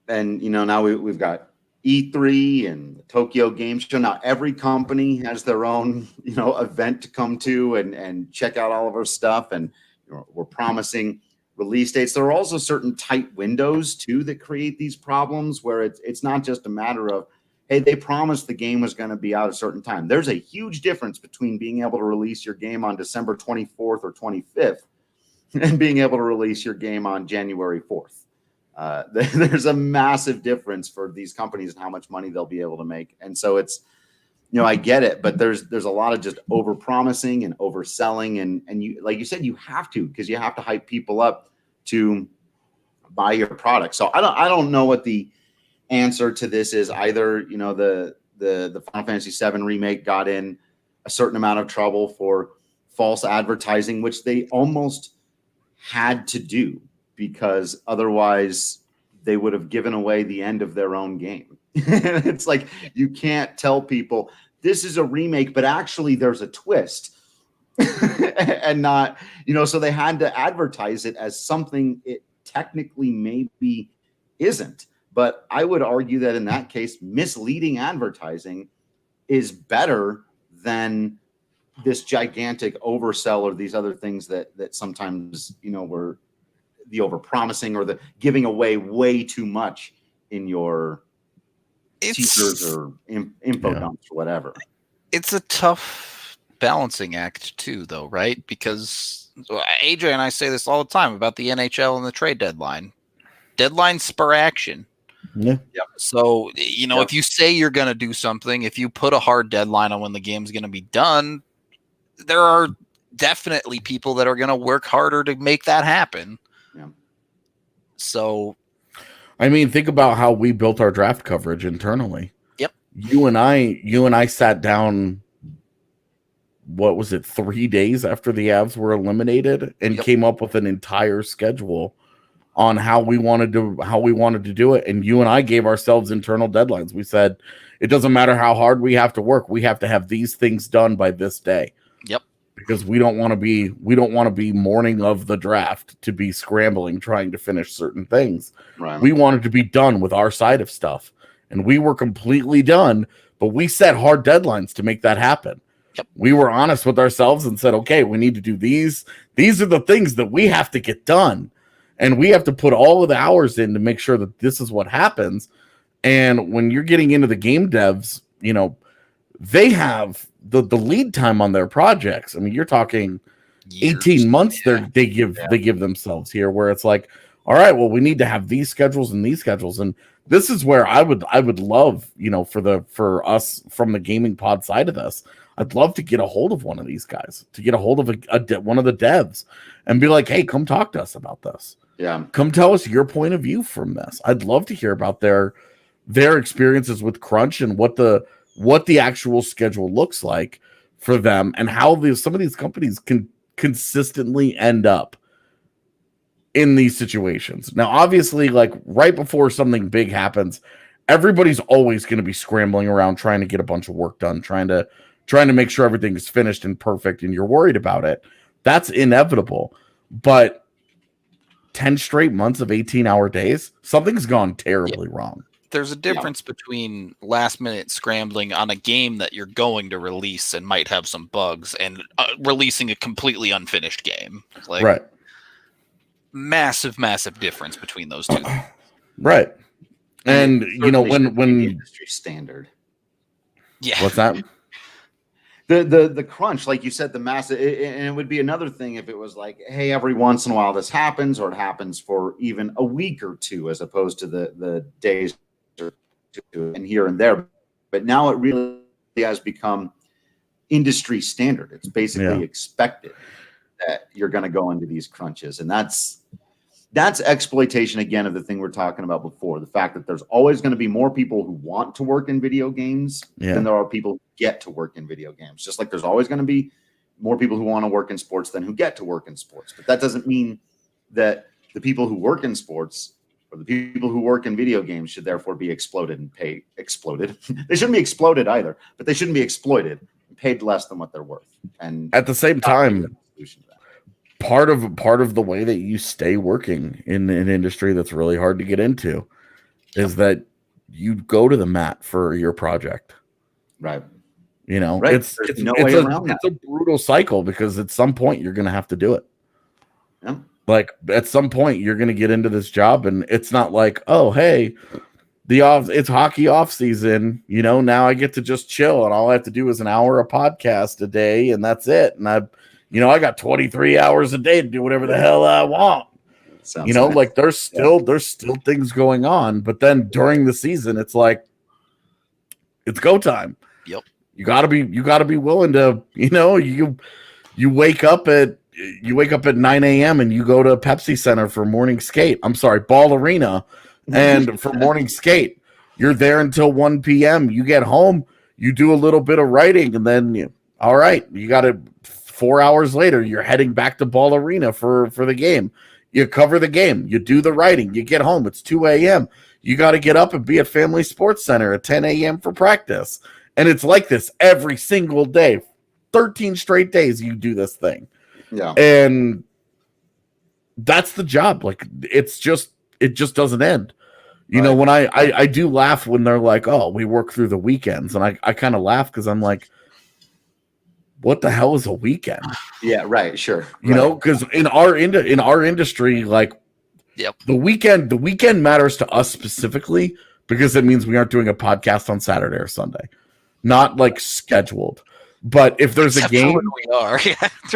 Speaker 1: And, you know, now we've got E3 and the Tokyo Game Show. Now every company has their own, you know, event to come to and check out all of our stuff. And you know, we're promising release dates. There are also certain tight windows too that create these problems where it's not just a matter of, hey, they promised the game was going to be out a certain time. There's a huge difference between being able to release your game on December 24th or 25th and being able to release your game on January 4th. There's a massive difference for these companies and how much money they'll be able to make. And so it's, you know, I get it, but there's a lot of just over promising and overselling. And you, like you said, you have to, because you have to hype people up to buy your product. So I don't know what the answer to this is either. You know, the Final Fantasy VII remake got in a certain amount of trouble for false advertising, which they almost had to do because otherwise they would have given away the end of their own game. It's like, you can't tell people this is a remake, but actually there's a twist. And not, you know, so they had to advertise it as something it technically maybe isn't. But I would argue that in that case, misleading advertising is better than this gigantic oversell or these other things that sometimes, you know, were the overpromising or the giving away way too much in your teasers or info dumps or whatever.
Speaker 3: It's a tough balancing act too, though, right? Because AJ and I say this all the time about the NHL and the trade deadline. Deadlines spur action.
Speaker 2: Yeah.
Speaker 3: So, if you say you're going to do something, if you put a hard deadline on when the game's going to be done, there are definitely people that are going to work harder to make that happen.
Speaker 1: Yeah.
Speaker 3: So,
Speaker 2: I mean, think about how we built our draft coverage internally.
Speaker 3: Yep.
Speaker 2: You and I sat down, what was it, 3 days after the Avs were eliminated, and came up with an entire schedule on how we wanted to do it. And you and I gave ourselves internal deadlines. We said, it doesn't matter how hard we have to work. We have to have these things done by this day.
Speaker 3: Yep.
Speaker 2: Because we don't want to be morning of the draft to be scrambling, trying to finish certain things.
Speaker 1: Right.
Speaker 2: We wanted to be done with our side of stuff, and we were completely done, but we set hard deadlines to make that happen.
Speaker 3: Yep.
Speaker 2: We were honest with ourselves and said, okay, we need to do these. These are the things that we have to get done. And we have to put all of the hours in to make sure that this is what happens. And when you're getting into the game devs, they have the lead time on their projects. I mean, you're talking years. 18 months they give themselves here, where it's like, all right, well, we need to have these schedules and these schedules. And this is where I would love, for us from the gaming pod side of this, I'd love to get a hold of one of these guys, to get a hold of one of the devs and be like, hey, come talk to us about this.
Speaker 1: Yeah.
Speaker 2: Come tell us your point of view from this. I'd love to hear about their experiences with Crunch and what the actual schedule looks like for them, and how some of these companies can consistently end up in these situations. Now, obviously, like right before something big happens, everybody's always going to be scrambling around trying to get a bunch of work done, trying to make sure everything is finished and perfect, and you're worried about it. That's inevitable. But 10 straight months of 18-hour days, something's gone terribly wrong.
Speaker 3: There's a difference between last-minute scrambling on a game that you're going to release and might have some bugs, and releasing a completely unfinished game. Like,
Speaker 2: right.
Speaker 3: Massive, massive difference between those two.
Speaker 2: Right. And when
Speaker 1: industry standard.
Speaker 3: Yeah.
Speaker 2: What's that?
Speaker 1: The crunch, like you said, the massive, and it would be another thing if it was like, hey, every once in a while this happens, or it happens for even a week or two, as opposed to the days or two and here and there. But now it really has become industry standard. It's basically expected that you're going to go into these crunches, and that's exploitation again of the thing we're talking about before. The fact that there's always going to be more people who want to work in video games than there are people who get to work in video games. Just like there's always going to be more people who want to work in sports than who get to work in sports. But that doesn't mean that the people who work in sports or the people who work in video games should therefore be exploded and paid. Exploded. They shouldn't be exploded either, but they shouldn't be exploited and paid less than what they're worth. And
Speaker 2: at the same time, part of the way that you stay working in an industry that's really hard to get into is that you go to the mat for your project.
Speaker 1: Right.
Speaker 2: Right. It's a brutal cycle, because at some point you're going to have to do it.
Speaker 1: Yeah.
Speaker 2: Like at some point you're going to get into this job, and it's not like, oh, hey, it's hockey off season. Now I get to just chill, and all I have to do is an hour of podcast a day, and that's it. And I got 23 hours a day to do whatever the hell I want.
Speaker 1: Sounds nice.
Speaker 2: Like there's still things going on, but then during the season, it's like, it's go time.
Speaker 3: Yep.
Speaker 2: You gotta be willing to, you wake up at 9 a.m. and you go to Pepsi Center for morning skate. I'm sorry, Ball Arena, and for morning skate, you're there until 1 p.m. You get home, you do a little bit of writing, and then all right, you got to 4 hours later, you're heading back to Ball Arena for the game. You cover the game, you do the writing, you get home, it's 2 a.m. You got to get up and be at Family Sports Center at 10 a.m. for practice. And it's like this every single day. 13 straight days you do this thing.
Speaker 1: Yeah.
Speaker 2: And that's the job. Like it just doesn't end. When I do laugh when they're like, oh, we work through the weekends. And I kind of laugh because I'm like, what the hell is a weekend?
Speaker 1: Yeah, right, sure.
Speaker 2: Because in our industry, like, the weekend matters to us specifically because it means we aren't doing a podcast on Saturday or Sunday, not like scheduled. But if there's a game,
Speaker 3: we are.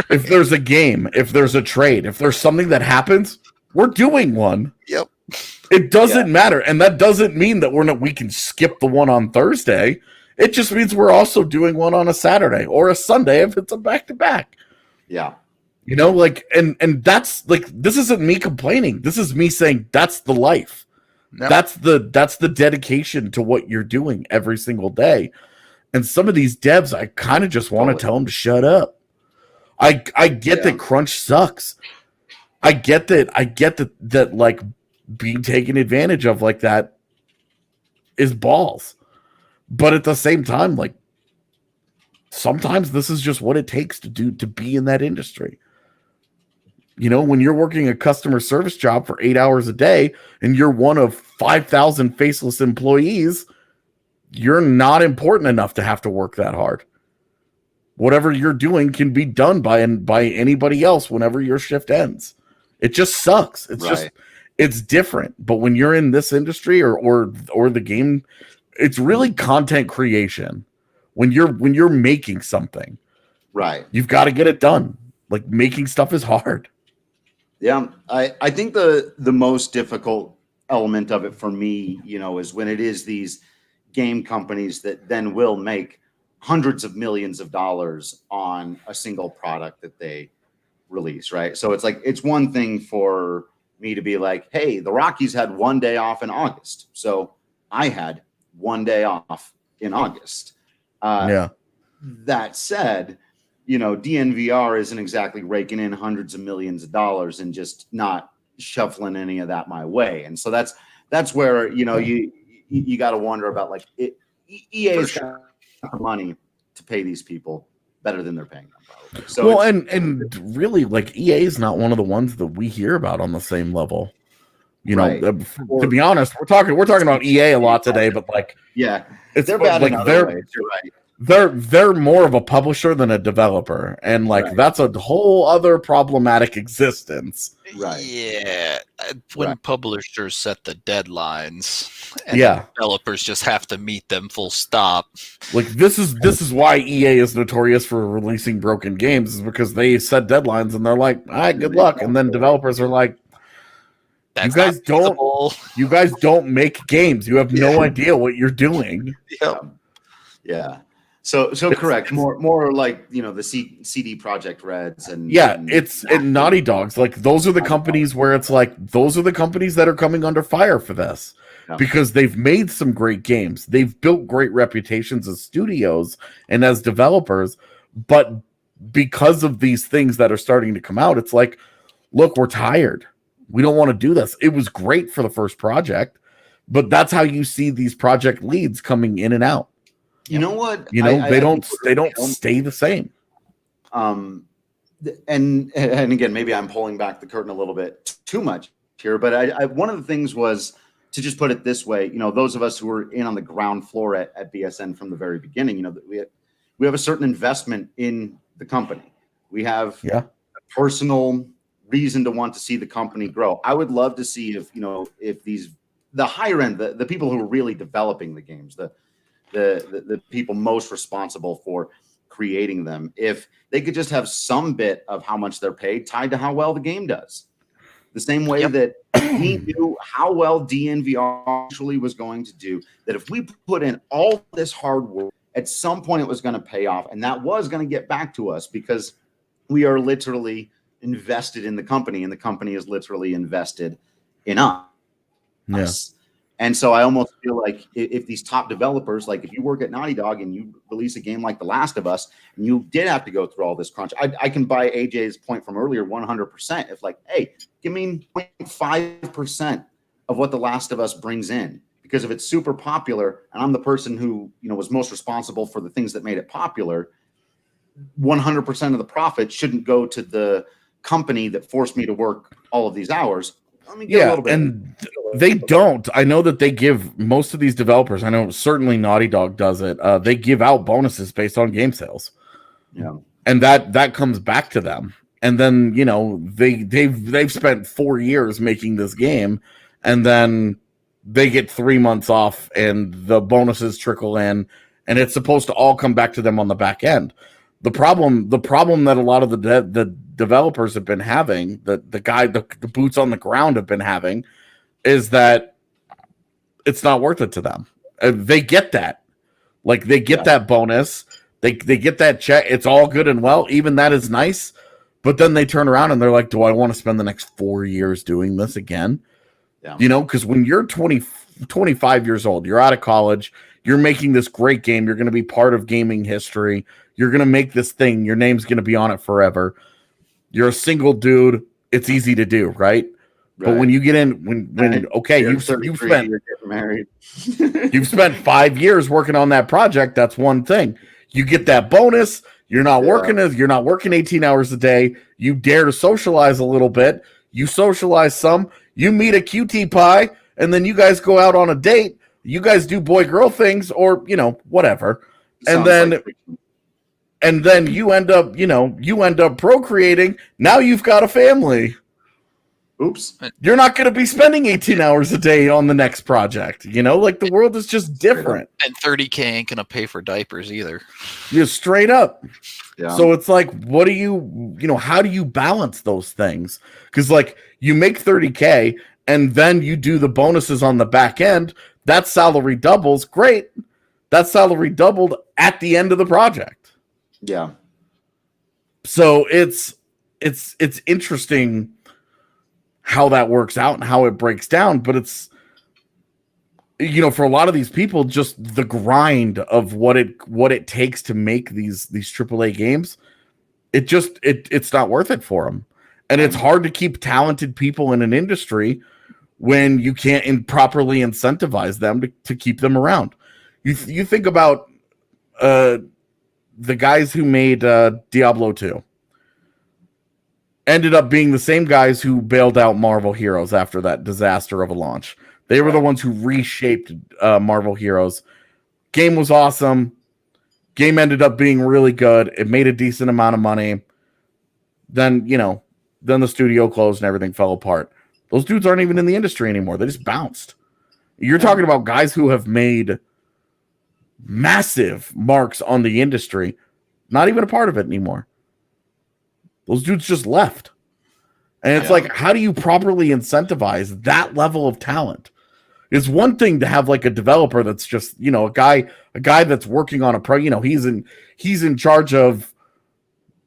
Speaker 2: if there's a game, if there's a trade, if there's something that happens, we're doing one.
Speaker 3: Yep.
Speaker 2: It doesn't matter, and that doesn't mean that we can skip the one on Thursday. It just means we're also doing one on a Saturday or a Sunday if it's a back-to-back.
Speaker 1: Yeah.
Speaker 2: You know, like, and that's like, this isn't me complaining. This is me saying that's the life. Yep. That's the dedication to what you're doing every single day. And some of these devs, I kind of just want to tell them to shut up. I get that crunch sucks. I get that like being taken advantage of like that is balls. But at the same time, like, sometimes this is just what it takes to be in that industry. You know, when you're working a customer service job for 8 hours a day and you're one of 5,000 faceless employees, you're not important enough to have to work that hard. Whatever you're doing can be done by anybody else whenever your shift ends. It just sucks. It's different. But when you're in this industry or the game, it's really content creation. When you're making something,
Speaker 1: right,
Speaker 2: you've got to get it done. Like, making stuff is hard.
Speaker 1: Yeah, I think the most difficult element of it for me, you know, is when it is these game companies that then will make hundreds of millions of dollars on a single product that they release, right? So it's like, it's one thing for me to be like, hey, the Rockies had 1 day off in August, so I had 1 day off in August. That said, you know, DNVR isn't exactly raking in hundreds of millions of dollars and just not shuffling any of that my way. And so that's where, you know, you got to wonder about, like, EA's got money to pay these people better than they're paying them, probably. So
Speaker 2: well, and really, like, EA is not one of the ones that we hear about on the same level. You know, to be honest, we're talking about EA a lot today, but like,
Speaker 1: they're bad in other ways. You're right.
Speaker 2: They're more of a publisher than a developer, and like that's a whole other problematic existence.
Speaker 1: Right.
Speaker 3: Yeah. When publishers set the deadlines, and developers just have to meet them full stop.
Speaker 2: Like, this is why EA is notorious for releasing broken games, is because they set deadlines and they're like, all right, good luck. And then developers are like, you guys don't make games. You have no idea what you're doing.
Speaker 1: Yeah. So correct. More like, you know, the CD Projekt Reds and
Speaker 2: and Naughty Dogs. Like, those are the companies where it's like, those are the companies that are coming under fire for this because they've made some great games. They've built great reputations as studios and as developers, but because of these things that are starting to come out, it's like, look, we're tired. We don't want to do this. It was great for the first project, but that's how you see these project leads coming in and out.
Speaker 1: You know what?
Speaker 2: You know, they don't stay the same.
Speaker 1: And again, maybe I'm pulling back the curtain a little bit too much here, but I one of the things was to just put it this way. You know, those of us who were in on the ground floor at BSN from the very beginning, you know, that we have a certain investment in the company. We have a personal reason to want to see the company grow. I would love to see if the higher end, the people who are really developing the games, the people most responsible for creating them, if they could just have some bit of how much they're paid tied to how well the game does. The same way that we knew how well DNVR actually was going to do, that if we put in all this hard work, at some point it was going to pay off, and that was going to get back to us because we are literally invested in the company, and the company is literally invested in us.
Speaker 2: Yes.
Speaker 1: And so I almost feel like if these top developers, like if you work at Naughty Dog and you release a game like The Last of Us, and you did have to go through all this crunch, I can buy AJ's point from earlier 100%. If like, hey, give me 0.5% of what The Last of Us brings in, because if it's super popular and I'm the person who, you know, was most responsible for the things that made it popular, 100% of the profit shouldn't go to the company that forced me to work all of these hours. Let me get a little bit.
Speaker 2: And they don't. I know that they give most of these developers, I know certainly Naughty Dog does it. They give out bonuses based on game sales.
Speaker 1: Yeah.
Speaker 2: And that comes back to them. And then, you know, they've spent 4 years making this game, and then they get 3 months off and the bonuses trickle in, and it's supposed to all come back to them on the back end. The problem that a lot of the developers have been having, the boots on the ground have been having, is that it's not worth it to them. They get that. Like, they get that bonus. They get that check. It's all good and well. Even that is nice. But then they turn around and they're like, do I want to spend the next 4 years doing this again? Yeah. You know, because when you're 25 years old, you're out of college, you're making this great game, you're going to be part of gaming history, you're going to make this thing, your name's going to be on it forever. You're a single dude, it's easy to do, right? But when you get in, when okay, you've spent
Speaker 1: you're getting married.
Speaker 2: You've spent 5 years working on that project, that's one thing. You get that bonus, you're not working 18 hours a day, you dare to socialize a little bit, you socialize some, you meet a QT pie, and then you guys go out on a date, you guys do boy-girl things, or, you know, whatever. And then you end up procreating, now you've got a family.
Speaker 1: Oops.
Speaker 2: You're not going to be spending 18 hours a day on the next project. You know, like, the world is just different.
Speaker 3: And 30K ain't going to pay for diapers either.
Speaker 2: You're straight up.
Speaker 1: Yeah.
Speaker 2: So it's like, what do you know, how do you balance those things? Because, like, you make 30K and then you do the bonuses on the back end. That salary doubles. Great. That salary doubled at the end of the project.
Speaker 1: Yeah.
Speaker 2: So it's interesting how that works out and how it breaks down, but it's, you know, for a lot of these people, just the grind of what it takes to make these AAA games, it's not worth it for them. And it's hard to keep talented people in an industry when you can't properly incentivize them to keep them around. You think about the guys who made Diablo 2. Ended up being the same guys who bailed out Marvel Heroes after that disaster of a launch. They were the ones who reshaped Marvel Heroes. Game was awesome. Game ended up being really good. It made a decent amount of money. Then the studio closed and everything fell apart. Those dudes aren't even in the industry anymore. They just bounced. You're talking about guys who have made massive marks on the industry, not even a part of it anymore. Those dudes just left. And it's like, how do you properly incentivize that level of talent? It's one thing to have like a developer that's just, you know, a guy that's working on a you know, he's in charge of,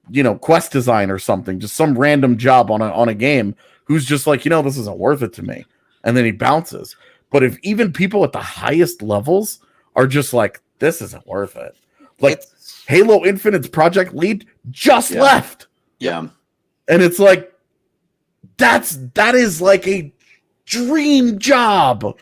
Speaker 2: you know, quest design or something, just some random job on a game, who's just like, you know, this isn't worth it to me. And then he bounces. But if even people at the highest levels are just like, this isn't worth it. Like, Halo Infinite's project lead just left.
Speaker 1: Yeah.
Speaker 2: And it's like, that is like a dream job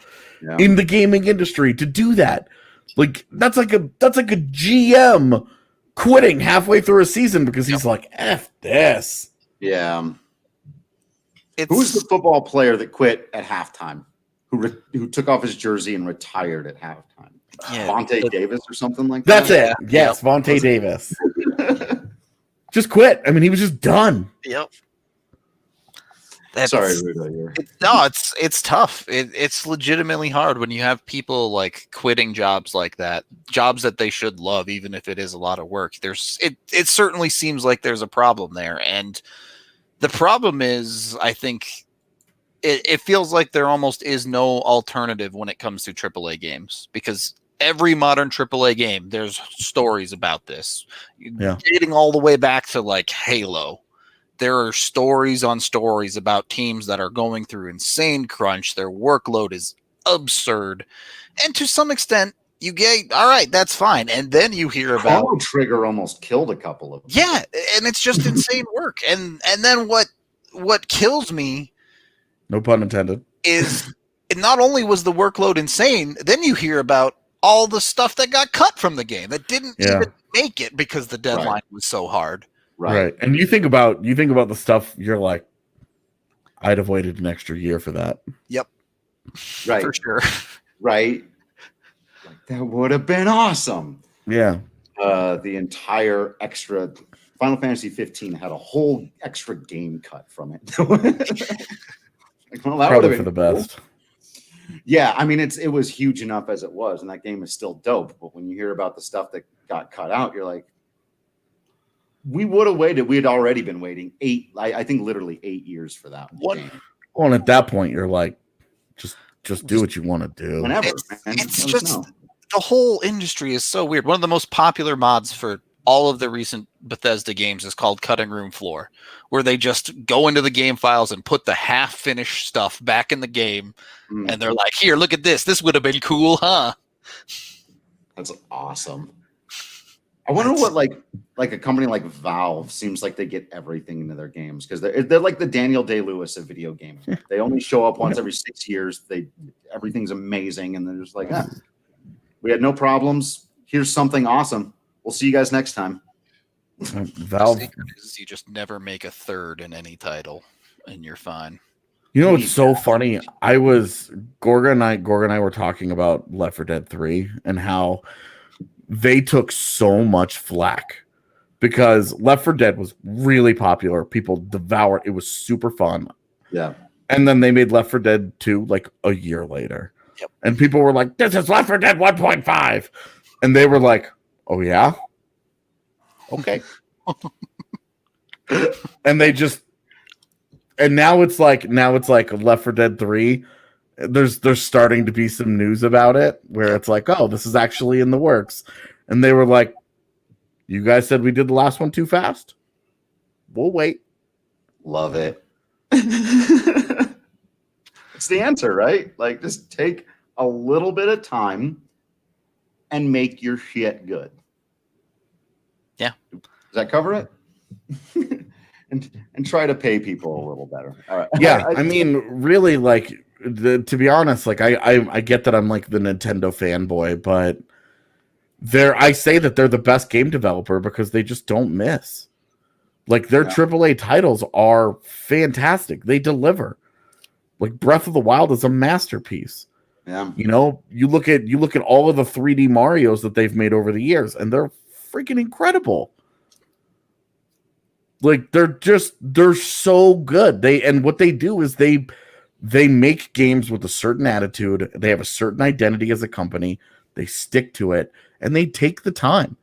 Speaker 2: in the gaming industry to do that. Like, that's like a GM quitting halfway through a season because he's like, F this.
Speaker 1: Yeah. Who's the football player that quit at halftime? Who took off his jersey and retired at halftime? Vontae Davis or something like that?
Speaker 2: That's it. Yes, Vontae Davis. Just quit. I mean, he was just done.
Speaker 3: Yep.
Speaker 1: Sorry, Rudo.
Speaker 3: No, it's tough. It's legitimately hard when you have people like quitting jobs like that, jobs that they should love, even if it is a lot of work. It certainly seems like there's a problem there, and the problem is, I think it feels like there almost is no alternative when it comes to AAA games, because every modern AAA game, there's stories about this. Dating all the way back to like Halo. There are stories on stories about teams that are going through insane crunch. Their workload is absurd. And to some extent, you get, all right, that's fine. And then you hear about
Speaker 1: Chrono Trigger almost killed a couple of them.
Speaker 3: Yeah, and it's just insane work. And then what kills me,
Speaker 2: no pun intended,
Speaker 3: is not only was the workload insane, then you hear about all the stuff that got cut from the game that didn't even make it because the deadline was so hard.
Speaker 2: Right. And you think about the stuff, you're like, I'd have waited an extra year for that.
Speaker 3: Yep.
Speaker 1: Right.
Speaker 3: For sure.
Speaker 1: Right. Like, that would have been awesome.
Speaker 2: Yeah.
Speaker 1: The entire extra Final Fantasy 15 had a whole extra game cut from it. Like, well, that
Speaker 2: probably for the best.
Speaker 1: Cool. Yeah, I mean, it was huge enough as it was, and that game is still dope. But when you hear about the stuff that got cut out, you're like, we would have waited. We had already been waiting I think literally 8 years for that game.
Speaker 2: Well, and at that point, you're like, Just do what you want to do.
Speaker 1: Whenever.
Speaker 3: It's just the whole industry is so weird. One of the most popular mods for all of the recent Bethesda games is called Cutting Room Floor, where they just go into the game files and put the half-finished stuff back in the game, and they're like, "Here, look at this. This would have been cool, huh?"
Speaker 1: That's awesome. I wonder what like a company like Valve seems like they get everything into their games, because they're like the Daniel Day-Lewis of video gaming. They only show up once every 6 years. Everything's amazing, and they're just like, we had no problems. Here's something awesome. We'll see you guys next time.
Speaker 2: Valve,
Speaker 3: you just never make a third in any title, and you're fine.
Speaker 2: You know, it's so funny. Gorga and I were talking about Left 4 Dead 3 and how they took so much flack because Left 4 Dead was really popular. People devoured it. It was super fun.
Speaker 1: Yeah.
Speaker 2: And then they made Left 4 Dead 2 like a year later.
Speaker 3: Yep.
Speaker 2: And people were like, "This is Left 4 Dead 1.5." And they were like, "Oh yeah? Okay." And now it's like Left 4 Dead 3. There's starting to be some news about it where it's like, "Oh, this is actually in the works." And they were like, "You guys said we did the last one too fast. We'll wait."
Speaker 1: Love it. It's the answer, right? Like, just take a little bit of time and make your shit good.
Speaker 3: Yeah.
Speaker 1: Does that cover it? and try to pay people a little better. All right.
Speaker 2: Yeah, I mean, really, like, to be honest, like, I get that I'm like the Nintendo fanboy, but I say that they're the best game developer because they just don't miss. Like, their AAA titles are fantastic. They deliver. Like, Breath of the Wild is a masterpiece.
Speaker 1: Yeah.
Speaker 2: You know, you look at all of the 3D Marios that they've made over the years, and they're freaking incredible. Like, they're so good. And what they do is they make games with a certain attitude. They have a certain identity as a company. They stick to it, and they take the time.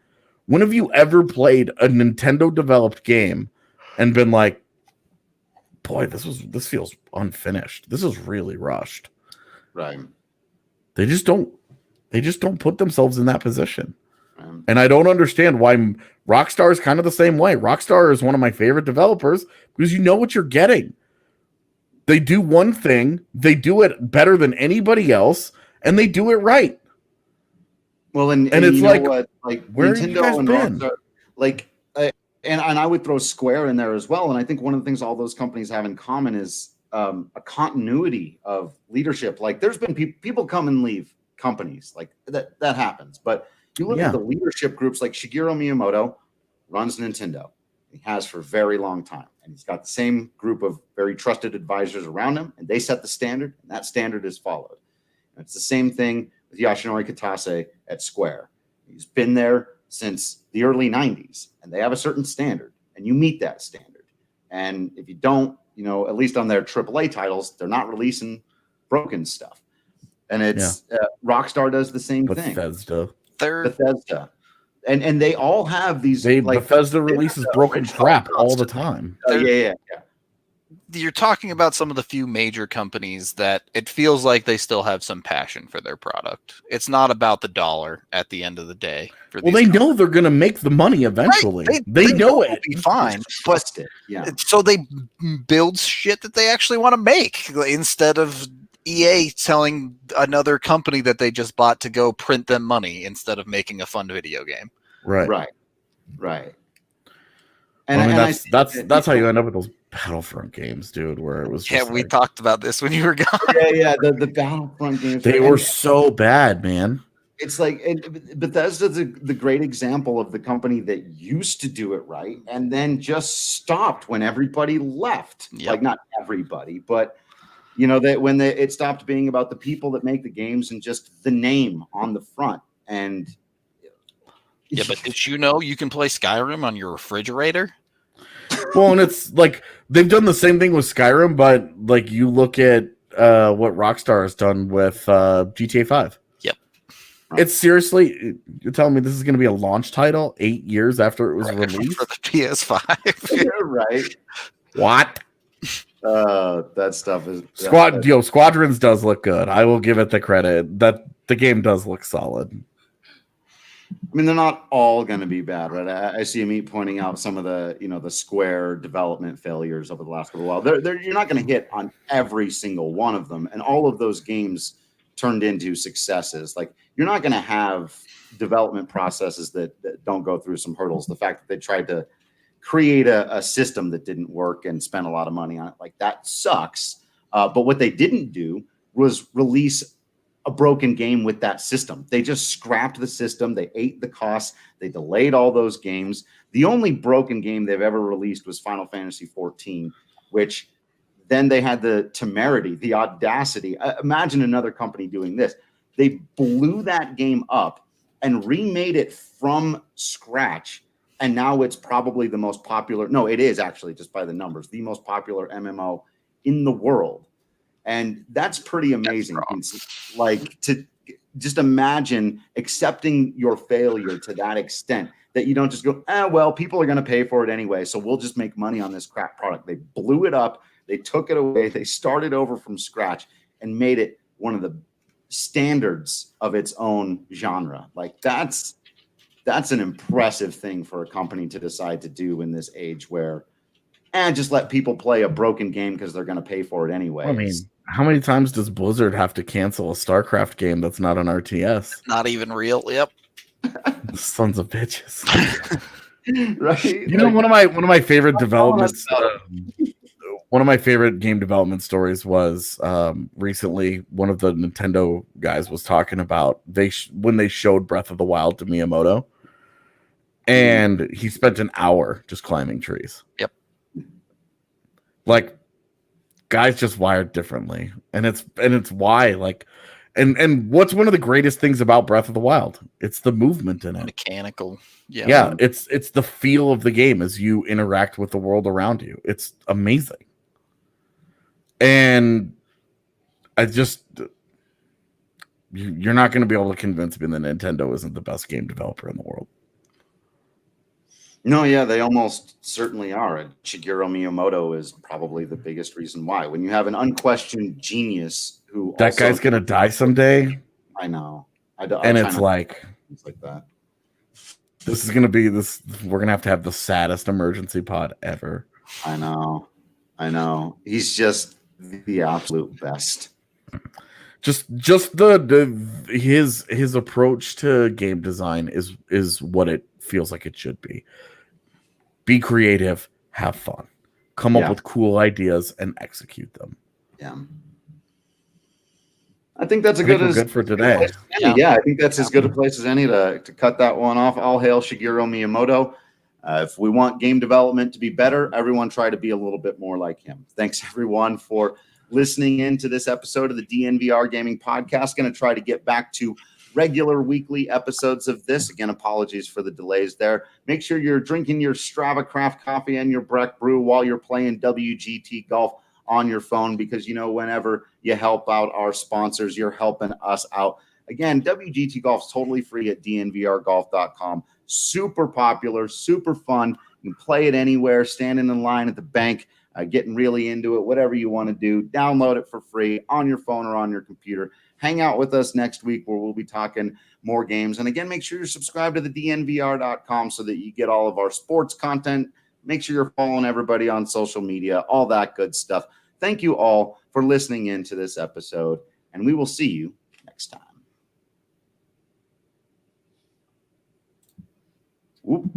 Speaker 2: When have you ever played a Nintendo developed game and been like, "Boy, this feels unfinished. This is really rushed."
Speaker 1: Right.
Speaker 2: They just don't put themselves in that position. And I don't understand why Rockstar is kind of the same way. Rockstar is one of my favorite developers because you know what you're getting. They do one thing, they do it better than anybody else, and they do it right.
Speaker 1: Well, and
Speaker 2: it's
Speaker 1: you
Speaker 2: like,
Speaker 1: know what? Like,
Speaker 2: where
Speaker 1: Nintendo
Speaker 2: have you guys
Speaker 1: and
Speaker 2: been?
Speaker 1: Rockstar, like, and I would throw Square in there as well. And I think one of the things all those companies have in common is a continuity of leadership. Like, there's been people come and leave companies, like that happens. But you look at the leadership groups, like Shigeru Miyamoto runs Nintendo. He has for a very long time. And he's got the same group of very trusted advisors around him, and they set the standard, and that standard is followed. And it's the same thing with Yoshinori Kitase at Square. He's been there since the early 90s, and they have a certain standard, and you meet that standard. And if you don't, you know, at least on their AAA titles, they're not releasing broken stuff. And it's Rockstar does the same thing. Bethesda. And they all have these.
Speaker 2: Bethesda releases broken crap all the time.
Speaker 1: Yeah.
Speaker 3: You're talking about some of the few major companies that it feels like they still have some passion for their product. It's not about the dollar at the end of the day.
Speaker 2: Well, they know they're going to make the money eventually. Right. They know it.
Speaker 3: Be fine, but so they build shit that they actually want to make instead of EA telling another company that they just bought to go print them money instead of making a fun video game.
Speaker 2: Right.
Speaker 1: And,
Speaker 2: I mean, that's how you end up with those Battlefront games, dude, where it was just
Speaker 3: we talked about this when you were gone.
Speaker 1: The Battlefront games.
Speaker 2: They were so bad, man.
Speaker 1: It's like Bethesda's the great example of the company that used to do it right and then just stopped when everybody left.
Speaker 3: Yep.
Speaker 1: Like, not everybody, but you know, that when it stopped being about the people that make the games and just the name on the front. And
Speaker 3: but did you know you can play Skyrim on your refrigerator?
Speaker 2: Well, and it's like they've done the same thing with Skyrim, but like you look at what Rockstar has done with GTA 5.
Speaker 3: Yep.
Speaker 2: It's seriously, you're telling me this is going to be a launch title 8 years after it was released
Speaker 3: for the PS5?
Speaker 1: Right.
Speaker 2: What?
Speaker 1: That stuff is
Speaker 2: Squadrons does look good. I will give it the credit that the game does look solid.
Speaker 1: I mean, they're not all going to be bad, right? I see me pointing out some of the, the Square development failures over the last little while. You're not going to hit on every single one of them, and all of those games turned into successes. Like, you're not going to have development processes that don't go through some hurdles. The fact that they tried to create a system that didn't work and spent a lot of money on it, like, that sucks. But what they didn't do was release a broken game with that system. They just scrapped the system. They ate the costs. They delayed all those games. The only broken game they've ever released was Final Fantasy 14, which then they had the temerity, the audacity. Imagine another company doing this. They blew that game up and remade it from scratch. And now it's probably the most popular. No, it is actually, just by the numbers, the most popular MMO in the world. And that's pretty amazing. Like, to just imagine accepting your failure to that extent that you don't just go, well, people are going to pay for it anyway, so we'll just make money on this crap product. They blew it up. They took it away. They started over from scratch and made it one of the standards of its own genre. Like, that's an impressive thing for a company to decide to do in this age where just let people play a broken game because they're going to pay for it anyway.
Speaker 2: I mean, how many times does Blizzard have to cancel a StarCraft game that's not an RTS?
Speaker 3: Not even real. Yep.
Speaker 2: Sons of bitches.
Speaker 1: Right?
Speaker 2: You know, one of my favorite developments. One of my favorite game development stories was recently. One of the Nintendo guys was talking about when they showed Breath of the Wild to Miyamoto, and he spent an hour just climbing trees.
Speaker 3: Yep.
Speaker 2: Like, guys just wired differently, and it's why, like, and what's one of the greatest things about Breath of the Wild? It's the movement in it.
Speaker 3: Mechanical.
Speaker 2: Yeah, it's the feel of the game as you interact with the world around you. It's amazing. And you're not going to be able to convince me that Nintendo isn't the best game developer in the world.
Speaker 1: No, yeah, they almost certainly are. And Shigeru Miyamoto is probably the biggest reason why. When you have an unquestioned genius who
Speaker 2: that guy's going to die someday.
Speaker 1: I know.
Speaker 2: And it's like
Speaker 1: that.
Speaker 2: This is going to be this. We're going to have the saddest emergency pod ever.
Speaker 1: I know. He's just the absolute best.
Speaker 2: Just his approach to game design is what it feels like it should be. Be creative, have fun, come up with cool ideas, and execute them.
Speaker 1: Yeah, I think that's
Speaker 2: good for today.
Speaker 1: Yeah, I think that's as good a place as any to cut that one off. All hail Shigeru Miyamoto. If we want game development to be better, everyone try to be a little bit more like him. Thanks, everyone, for listening in to this episode of the DNVR Gaming Podcast. Going to try to get back to regular weekly episodes of this. Again, apologies for the delays there. Make sure you're drinking your Strava Craft coffee and your Breck Brew while you're playing WGT Golf on your phone, because, whenever you help out our sponsors, you're helping us out. Again, WGT Golf is totally free at DNVRGolf.com. Super popular, super fun. You can play it anywhere, standing in line at the bank, getting really into it, whatever you want to do. Download it for free on your phone or on your computer. Hang out with us next week where we'll be talking more games. And again, make sure you're subscribed to the DNVR.com so that you get all of our sports content. Make sure you're following everybody on social media, all that good stuff. Thank you all for listening in to this episode, and we will see you next time. Whoop.